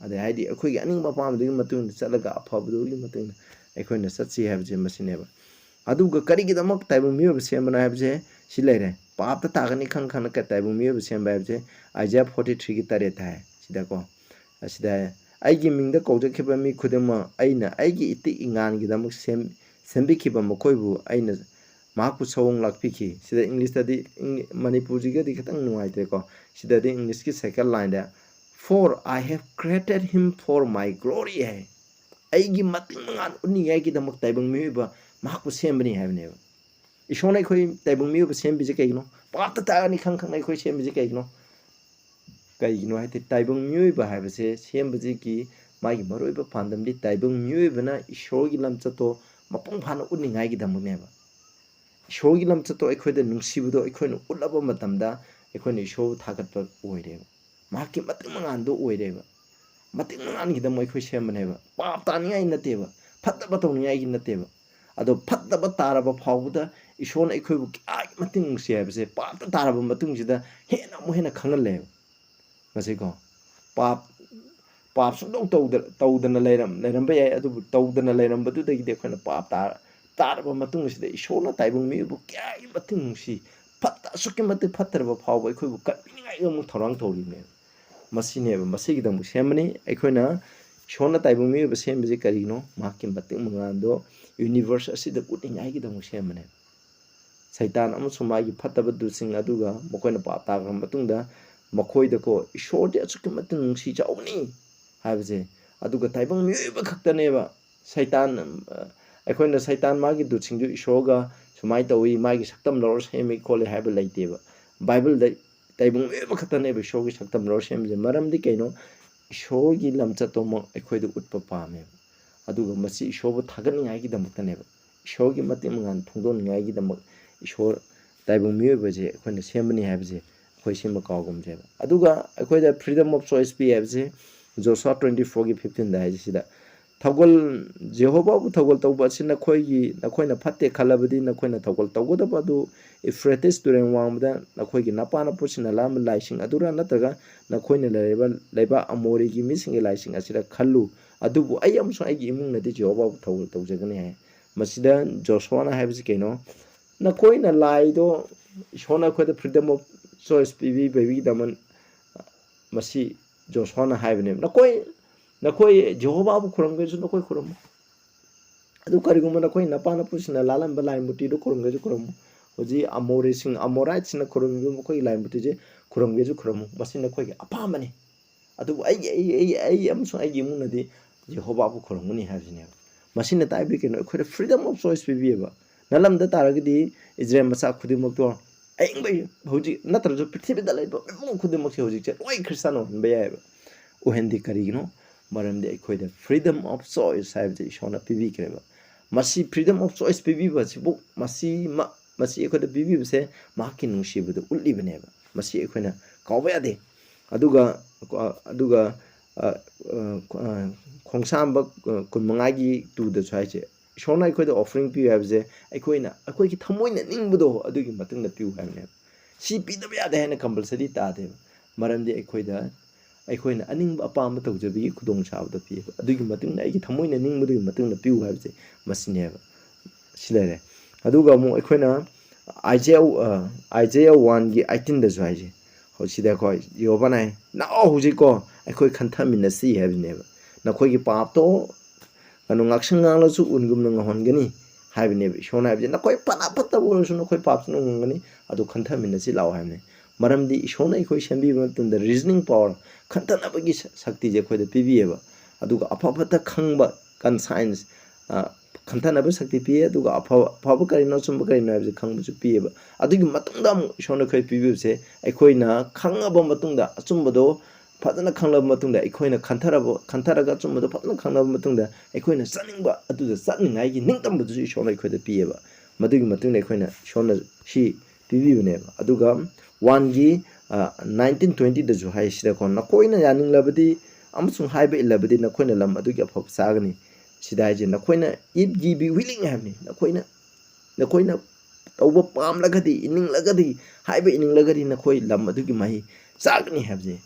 ꯑꯗꯩ ꯍꯥꯏꯗꯤ ꯑꯩꯈꯣꯏꯒꯤ ꯑꯅꯤꯡꯕ ꯑꯄꯥꯝꯕꯗꯨꯒꯤ ꯃꯇꯨꯡ ꯏꯟꯅ ꯆꯠꯂꯒ ꯑꯐꯕꯗꯨꯒꯤ ꯃꯇꯨꯡ ꯏꯟꯅ ꯑꯩꯈꯣꯏꯅ ꯆꯠꯁꯤ ꯍꯥꯏꯕꯁꯦ ꯃꯁꯤꯅꯦꯕ ꯑꯗꯨꯒ ꯀꯔꯤꯒꯤꯗꯃꯛ ꯇꯥꯏꯕꯪ ꯃꯤꯑꯣꯏꯕ ꯁꯦꯝꯕꯅꯣ ꯍꯥꯏꯕꯁꯦ ꯁꯤ ꯂꯩꯔꯦ ꯄꯥꯞꯇ ꯇꯥꯒꯅꯤ ꯈꯪꯅ ꯇꯥꯏꯕꯪ ꯃꯤꯑꯣꯏꯕ ꯁꯦꯝꯕ ꯍꯥꯏꯕꯁꯦ ꯑꯥꯏꯖꯤꯌꯥ 43ꯒꯤ 8 ꯍꯥꯏ ꯁꯤꯗꯀꯣ ꯑꯁꯤꯗ ꯑꯩꯒꯤ ꯃꯤꯡꯗ ꯀꯧꯖꯈꯤꯕ ꯃꯤ ꯈꯨꯗꯤꯡꯃꯛ ꯑꯩꯅ ꯑꯩꯒꯤ ꯏꯇꯤꯛ ꯏꯉꯥꯟꯒꯤꯗꯃꯛ ꯁꯦꯝꯕꯤꯈꯤꯕ ꯃꯈꯣꯏꯕꯨ ꯑꯩꯅ ꯃꯍꯥꯛꯄꯨ ꯁꯑꯣꯡ ꯂꯥꯛꯄꯤꯈꯤ ꯁꯤꯗ ꯏꯪꯂꯤꯁꯇꯗꯤ ꯃꯅꯤꯄꯨꯔꯁꯤꯒꯗꯤ ꯈꯤꯇꯪ ꯅꯨꯡꯉꯥꯏꯇ꯭ꯔꯦꯀꯣ ꯁꯤꯗꯗꯤ ꯏꯪꯂꯤꯁꯀꯤ ꯁꯦꯀꯦꯟ ꯂꯥꯏꯟꯗ ꯐꯣꯔ ꯑꯥꯏ ꯍꯦꯞ ꯀ꯭रिꯌꯦꯇꯦꯠ ꯍꯤꯝ ꯐꯣꯔ ꯃꯥꯏ ꯒ꯭ꯂꯣꯔꯤ ꯍꯥꯏ ꯑꯩꯒꯤ ꯃꯇꯤꯡ ꯃꯉꯥꯟ ꯎꯠꯅꯤꯡꯉꯥꯏꯒꯤꯗꯃꯛ ꯇꯥꯏꯕꯪ ꯃꯤꯑꯣꯏꯕ ꯃꯍꯥꯛꯄꯨ ꯁꯦꯝꯕꯅꯤ ꯍꯥꯏꯕꯅꯦꯕ ꯏꯁꯣꯔꯅ ꯑꯩꯈꯣꯏ ꯇꯥꯏꯕꯪ ꯃꯤꯑꯣꯏꯕ ꯁꯦꯝꯕꯤꯁꯦ ꯀꯩꯒꯤꯅꯣ ꯄꯥꯞꯇ ꯇꯥꯒꯅꯤ ꯈꯪꯅ ꯑꯩꯈꯣꯏ ꯁꯦꯝꯕꯤꯁꯦ ꯀꯩꯒꯤꯅꯣ ꯍꯥꯏꯗꯤ ꯇꯥꯏꯕꯪ ꯃꯤꯑꯣꯏꯕ ꯍꯥꯏꯕꯁꯦ ꯁꯦꯝꯕꯁꯤꯒꯤ ꯃꯥꯒꯤ ꯃꯔꯨꯑꯣꯏꯕ ꯄꯥꯟꯗꯝꯗꯤ ꯇꯥꯏꯕꯪ ꯃꯤꯑꯣꯏꯕꯅ ꯏꯁꯣꯔꯒꯤ ꯂꯝꯆꯠꯇꯣ ꯃꯄꯨꯡ ꯐꯥꯅ ꯎꯠꯅꯤꯡꯉꯥꯏꯒꯤꯗꯃꯛꯅꯦꯕ ꯏꯁꯣꯔꯒꯤ ꯂꯝꯆꯠꯇꯣ ꯑꯩꯈꯣꯏꯗ ꯅꯨꯡꯁꯤꯕꯗꯣ ꯑꯩꯈꯣꯏꯅ ꯎꯠꯂꯕ ꯃꯇꯝꯗ ꯑꯩꯈꯣꯏꯅ ꯏꯁꯣꯔꯕꯨ ꯊꯥꯒꯠꯄ ꯑꯣꯏꯔꯦꯕ ꯃꯍꯥꯛꯀꯤ ꯃꯇꯤꯡ ꯃꯉꯥꯟꯗꯣ ꯑꯣꯏꯔꯦꯕ ꯃꯇꯤꯡ ꯃꯉꯥꯟꯒꯤꯗꯃꯛ ꯑꯩꯈꯣꯏ ꯁꯦꯝꯕꯅꯦꯕ ꯄꯥꯞ ꯇꯥꯅꯤꯡꯉꯥꯏ ꯅꯠꯇꯦꯕ ꯐꯠꯇꯕ ꯇꯧꯅꯤꯡꯉꯥꯏꯒꯤ ꯅꯠꯇꯦꯕ ꯑꯗꯣ ꯐꯠꯇꯕ ꯇꯥꯔꯕ ꯐꯥꯎꯕꯗ ꯏꯁꯣꯔꯅ ꯑꯩꯈꯣꯏꯕꯨ ꯀꯌꯥꯒꯤ ꯃꯇꯤꯡ ꯅꯨꯡꯁꯤ ꯍꯥꯏꯕꯁꯦ ꯄꯥꯞꯇ ꯇꯥꯔꯕ ꯃꯇꯨꯡꯁꯤꯗ ꯍꯦꯟꯅ ꯑꯃꯨꯛ ꯍꯦꯟꯅ ꯈꯪꯍꯜꯂꯦꯕ ꯃꯁꯤꯀꯣ ꯄꯥꯞ ꯁꯨꯡꯇꯧ ꯇꯧꯗꯅ ꯂꯩꯔꯝꯕ ꯌꯥꯏ ꯑꯗꯨꯕꯨ ꯇꯧꯗꯅ ꯂꯩꯔꯝꯕꯗꯨꯗꯒꯤꯗꯤ ꯑꯩꯈꯣꯏꯅ ꯄꯥꯞ ꯇꯥꯔꯕ ꯃꯇꯨꯡꯁꯤꯗ ꯏꯁꯣꯔꯅ ꯇꯥꯏꯕꯪ ꯃꯤꯑꯣꯏꯕꯨ ꯀꯌꯥꯒꯤ ꯃꯇꯤꯡ ꯅꯨꯡꯁꯤ ꯑꯁꯨꯛꯀꯤ ꯃꯇꯤꯛ ꯐꯠꯇ꯭ꯔꯕ ꯐꯥꯎꯕ ꯑꯩꯈꯣꯏꯕꯨ ꯀꯟꯕꯤꯅꯤꯡꯉꯥꯏꯒꯤ ꯑꯃꯨꯛ ꯊꯧꯔꯥꯡ ꯇꯧꯔꯤꯕꯅꯦꯕ ꯃꯁꯤꯅꯦꯕ ꯃꯁꯤꯒꯤꯗꯃꯛ ꯁꯦꯝꯕꯅꯤ ꯑꯩꯈꯣꯏꯅ ꯏꯁꯣꯔꯅ ꯇꯥꯏꯕꯪ ꯃꯤꯑꯣꯏꯕ ꯁꯦꯝꯕꯁꯤ ꯀꯔꯤꯒꯤꯅೋ ꯃꯍꯥꯛꯀꯤ ꯃꯇꯤꯡ ꯃꯉꯥꯟꯗꯣ ꯌꯨꯅꯤꯚꯔꯁ ꯑꯁꯤꯗ ꯎꯠꯅꯤꯡꯉꯥꯏꯒꯤꯗꯃꯛ ꯁꯦꯝꯕꯅꯦꯕ ꯁꯩꯇꯥꯟ ꯑꯃꯁꯨꯡ ꯃꯥꯒꯤ ꯐꯠꯇꯕ ꯗꯨꯠꯁꯤꯡ ꯑꯗꯨꯒ ꯃꯈꯣꯏꯅ ꯄꯥꯞ ꯇꯥꯈ꯭ꯔ ꯃꯇꯨꯡꯗ ꯃꯈꯣꯏꯗꯀꯣ ꯏꯁꯣꯔꯗꯤ ꯑꯁꯨꯛꯀꯤ ꯃꯇꯤꯛ ꯅꯨꯡꯁꯤ ꯆꯥꯎꯕꯅꯤ ꯍꯥꯏꯕꯁꯦ ꯑꯗꯨꯒ ꯇꯥꯏꯕꯪ ꯃꯤꯑꯣꯏꯕ ꯈꯛꯇꯅꯦꯕ ꯑꯩꯈꯣꯏꯅ ꯁꯩꯇꯥꯟ ꯃꯥꯒꯤ ꯗꯨꯠꯁꯤꯡꯗꯨ ꯏꯁꯣꯔꯒ ꯁꯨꯃꯥꯏꯅ ꯇꯧꯏ ꯃꯥꯒꯤ ꯁꯛꯇꯝ ꯂꯧꯔ ꯁꯦꯝꯃꯤ ꯈꯣꯠꯂꯤ ꯍꯥꯏꯕ ꯂꯩꯇꯦꯕ ꯕꯥꯏꯕꯜꯗ ꯇꯥꯏꯕꯪ ꯃꯤꯑꯣꯏꯕ ꯈꯛꯇꯅꯦꯕ ꯏꯁꯣꯔꯒꯤ ꯁꯛꯇꯝ ꯂꯧꯔ ꯁꯦꯝꯕꯁꯦ ꯃꯔꯝꯗꯤ ꯀꯩꯅꯣ ꯏꯁꯣꯔꯒꯤ ꯂꯝꯆꯠꯇꯣꯃꯛ ꯑꯩꯈꯣꯏꯗ ꯎꯠꯄ ꯄꯥꯝꯃꯦꯕ ꯑꯗꯨꯒ ꯃꯁꯤ ꯏꯁꯣꯔꯕꯨ ꯊꯥꯒꯠꯅꯤꯡꯉꯥꯏꯒꯤꯗꯃꯛꯇꯅꯦꯕ ꯏꯁꯣꯔꯒꯤ ꯃꯇꯤꯡ ꯃꯉꯥꯟ ꯐꯣꯡꯗꯣꯛꯅꯤꯡꯉꯥꯏꯒꯤꯗꯃꯛ ꯏꯁꯣꯔ ꯇꯥꯏꯕꯪ ꯃꯤꯑꯣꯏꯕꯁꯦ ꯑꯩꯈꯣꯏꯅ ꯁꯦꯝꯕꯅꯤ ꯍꯥꯏꯕꯁꯦ ꯑꯩꯈꯣꯏ ꯁꯤꯃ ꯀꯥꯎꯒꯨꯝꯁꯦꯕ ꯑꯗꯨꯒ ꯑꯩꯈꯣꯏꯗ ꯐ꯭ꯔꯤꯗꯝ ꯑꯣꯐ ꯆꯣꯏꯁ ꯄꯤ ꯍꯥꯏꯕꯁꯦ Joshua 24:15 da haisida thogol Jehovah bu thogol tawba sina khoigi nakhoi na phatte khalabadi nakhoi na thogol tawgoda badu Euphrates turen wangda nakhoi gi napana pusina lam laising adura nataga nakhoi na leba amori gi mising laising asida khallu adubu ai amso ai gi imung na de Jehovah bu thogol tawjagani hai masida Joshua na haibisi keno nakhoi na lai do Ishona khoi the freedom of choice pibi baby daman masi Joshua na haibane nakoi Jehovah bu khuram ge nakoi khuram adu kariguma nakoi napana pusina lalam balai muti do khuram ge khuram hoji amore sing amorite sina khuram ge nakoi lai muti je khuram ge khuram masi nakoi ge apa mani adu ai am so ai gi mun nadi Jehovah bu khuram ni haibine masi na tai bi ke no khoi freedom of choice pibi ba nalam da taragdi Israel masa khudi mak to ai bai hoji natra jo prithvi da lai ba mo khudi mak hoji che oi kristano ba ya ba o hendi karigino maram de khoi da freedom of choice have je shona pibi kreba masi freedom of choice pibi ba sibu masi khoi da pibi ba se ma ki nungsi bu da ulli bane ba masi khoi na kaw ba ya de aduga khongsam ba kun mangai tu da chai che shona khoi da offering pi have je khoi ki thamoi na ning bu do adugi matung da piu have ne si pi da ya de na compulsory ta de maram de khoi da ꯑꯩꯈꯣꯏꯅ ꯑꯅꯤꯡꯕ ꯑꯄꯥꯝꯕ ꯇꯧꯖꯕꯒꯤ ꯈꯨꯗꯣꯡꯆꯥꯕꯗ ꯄꯤꯌꯦꯕ ꯑꯗꯨꯒꯤ ꯃꯇꯨꯡꯗ ꯑꯩꯒꯤ ꯊꯃꯣꯏꯅ ꯅꯤꯡꯕꯗꯨꯒꯤ ꯃꯇꯨꯡꯗ ꯄꯤꯌꯨ ꯍꯥꯏꯕꯁꯦ ꯃꯁꯤꯅꯦꯕ ꯁꯤ ꯂꯩꯔꯦ ꯑꯗꯨꯒ ꯑꯃꯨꯛ ꯑꯩꯈꯣꯏꯅ ꯑꯥꯏꯖꯦꯌꯥ 1:18ꯗꯁꯨ ꯍꯥꯏꯁꯦ ꯁꯤꯗ ꯑꯩꯈꯣꯏ ꯌꯦꯍꯣꯚꯥꯅ ꯍꯥꯏ ꯂꯥꯛꯑꯣ ꯍꯧꯖꯤꯛꯀꯣ ꯑꯩꯈꯣꯏ ꯈꯟꯊꯃꯤꯟꯅꯁꯤ ꯍꯥꯏꯕꯅꯦꯕ ꯅꯈꯣꯏꯒꯤ ꯄꯥꯞꯇꯣ ꯀꯩꯅꯣ ꯉꯥꯛꯁꯪ ꯉꯥꯡꯂꯁꯨ ꯎꯟꯒꯨꯝꯅ ꯉꯧꯍꯟꯒꯅꯤ ꯍꯥꯏꯕꯅꯦꯕ ꯏꯁꯣꯔꯅ ꯍꯥꯏꯕꯁꯦ ꯅꯈꯣꯏ ꯐꯅ ꯐꯠꯇꯕ ꯑꯣꯏꯔꯁꯨ ꯅꯈꯣꯏ ꯄꯥꯞꯁꯨ ꯉꯧꯍꯟꯒꯅꯤ ꯑꯗꯨ ꯈꯟꯊꯃꯤꯟꯅꯁꯤ ꯂꯥꯛꯑꯣ ꯍꯥꯏꯕꯅꯦ ꯃꯔꯝꯗꯤ ꯏꯁꯣꯔꯅ ꯑꯩꯈꯣꯏ ꯁꯦꯝꯕꯤꯕ ꯃꯇꯝꯗ ꯔꯤꯖꯅꯤꯡ ꯄꯥꯋꯔ ꯈꯟꯊꯅꯕꯒꯤ ꯁꯛꯇꯤꯁꯦ ꯑꯩꯈꯣꯏꯗ ꯄꯤꯕꯤꯌꯦꯕ ꯑꯗꯨꯒ ꯑꯐ ꯐꯠꯇ ꯈꯪꯕ ꯀꯟꯁꯥꯏꯟꯁ ꯈꯟꯊꯅꯕ ꯁꯛꯇꯤ ꯄꯤꯌꯦ ꯑꯗꯨꯒ ꯑꯐꯕ ꯀꯔꯤꯅꯣ ꯆꯨꯝꯕ ꯀꯔꯤꯅꯣ ꯍꯥꯏꯕꯁꯦ ꯈꯪꯕꯁꯨ ꯄꯤꯌꯦꯕ ꯑꯗꯨꯒꯤ ꯃꯇꯨꯡꯗ ꯑꯃꯨꯛ ꯏꯁꯣꯔꯅ ꯑꯩꯈꯣꯏ ꯄꯤꯕꯤꯕꯁꯦ ꯑꯩꯈꯣꯏꯅ ꯈꯪꯉꯕ ꯃꯇꯨꯡꯗ ꯑꯆꯨꯝꯕꯗꯣ ꯐꯖꯅ ꯈꯪꯂꯕ ꯃꯇꯨꯡꯗ ꯑꯩꯈꯣꯏꯅ ꯈꯟꯊꯔꯒ ꯑꯆꯨꯝꯕꯗꯣ ꯐꯖꯅ ꯈꯪꯂꯕ ꯃꯇꯨꯡꯗ ꯑꯩꯈꯣꯏꯅ ꯆꯠꯅꯤꯡꯕ ꯑꯗꯨꯗ ꯆꯠꯅꯤꯡꯉꯥꯏꯒꯤ ꯅꯤꯡꯇꯝꯕꯗꯨꯁꯨ ꯏꯁꯣꯔꯅ ꯑꯩꯈꯣꯏꯗ ꯄꯤꯌꯦꯕ ꯃꯗꯨꯒꯤ ꯃꯇꯨꯡꯗ ꯑꯩꯈꯣꯏꯅ ꯏꯁꯣꯔꯅ ꯁꯤ ꯄꯤꯕꯤꯕꯅꯦꯕ ꯑꯗꯨꯒ 1:19-20ꯗꯁꯨ ꯍꯥꯏ ꯁꯤꯗꯀꯣ ꯅꯈꯣꯏꯅ ꯌꯥꯅꯤꯡꯂꯕꯗꯤ ꯑꯃꯁꯨꯡ ꯍꯥꯏꯕ ꯏꯜꯂꯕꯗꯤ ꯅꯈꯣꯏꯅ ꯂꯝ ꯑꯗꯨꯒꯤ ꯑꯐꯕ ꯆꯥꯒꯅꯤ ꯁꯤꯗ ꯍꯥꯏꯁꯦ ꯅꯈꯣꯏꯅ if ye be willing ꯍꯥꯏꯕꯅꯤ ꯅꯈꯣꯏꯅ ꯇꯧꯕ ꯄꯥꯝꯂꯒꯗꯤ ꯏꯅꯤꯡꯂꯒꯗꯤ ꯍꯥꯏꯕ ꯏꯅꯤꯡꯂꯒꯗꯤ ꯅꯈꯣꯏ ꯂꯝ ꯑꯗꯨꯒꯤ ꯃꯍꯩ ꯆꯥꯒꯅꯤ ꯍꯥꯏꯕꯁꯦ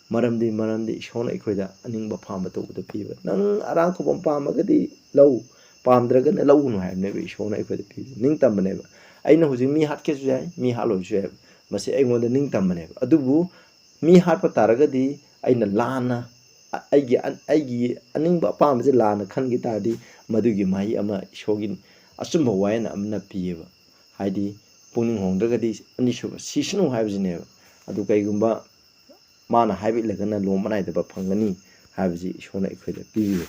ꯃꯔꯝꯗꯤ ꯏꯁꯣꯔꯅ ꯑꯩꯈꯣꯏꯗ ꯑꯅꯤꯡꯕ ꯄꯥꯝꯕ ꯇꯧꯕꯗ ꯄꯤꯕ ꯅꯪ ꯑꯔꯥꯡ ꯈꯨꯕꯝ ꯄꯥꯝꯃꯒꯗꯤ ꯂꯧ ꯄꯥꯝꯗ꯭ꯔꯒꯅ ꯂꯧꯒꯅꯨ ꯍꯥꯏꯕꯅꯦꯕ ꯏꯁꯣꯔꯅ ꯑꯩꯈꯣꯏꯗ ꯄꯤꯕ ꯅꯤꯡꯇꯝꯕꯅꯦꯕ ꯑꯩꯅ ꯍꯧꯖꯤꯛ ꯃꯤ ꯍꯥꯠꯀꯦꯁꯨ ꯌꯥꯏ ꯃꯤ ꯍꯥꯠꯂꯣꯏꯁꯨ ꯌꯥꯏ ꯃꯁꯤ ꯑꯩꯉꯣꯟꯗ ꯅꯤꯡꯇꯝꯕꯅꯦꯕ ꯑꯗꯨꯕꯨ ꯃꯤ ꯍꯥꯠꯄ ꯇꯥꯔꯒꯗꯤ ꯑꯩꯅ ꯂꯥꯟꯅ ꯑꯩꯒꯤ ꯑꯅꯤꯡꯕ ꯑꯄꯥꯝꯕꯁꯦ ꯂꯥꯟꯅ ꯈꯟꯈꯤ ꯇꯥꯔꯗꯤ ꯃꯗꯨꯒꯤ ꯃꯍꯩ ꯑꯃ ꯏꯁꯣꯔꯒꯤ ꯑꯆꯨꯝꯕ ꯋꯥꯌꯦꯜ ꯑꯃꯅ ꯄꯤꯌꯦꯕ ꯍꯥꯏꯗꯤ ꯄꯨꯛꯅꯤꯡ ꯍꯣꯡꯗ꯭ꯔꯒꯗꯤ ꯑꯅꯤꯁꯨꯕ ꯁꯤꯁꯅꯨ ꯍꯥꯏꯕꯁꯤꯅꯦꯕ ꯑꯗꯨ ꯀꯩꯒꯨꯝꯕ ꯃꯥꯅ ꯍꯥꯏꯕ ꯏꯜꯂꯒꯅ ꯂꯣꯝꯕ ꯅꯥꯏꯗꯕ ꯐꯪꯒꯅꯤ ꯍꯥꯏꯕꯁꯤ ꯏꯁꯣꯔꯅ ꯑꯩꯈꯣꯏꯗ ꯄꯤꯕꯤꯌꯦꯕ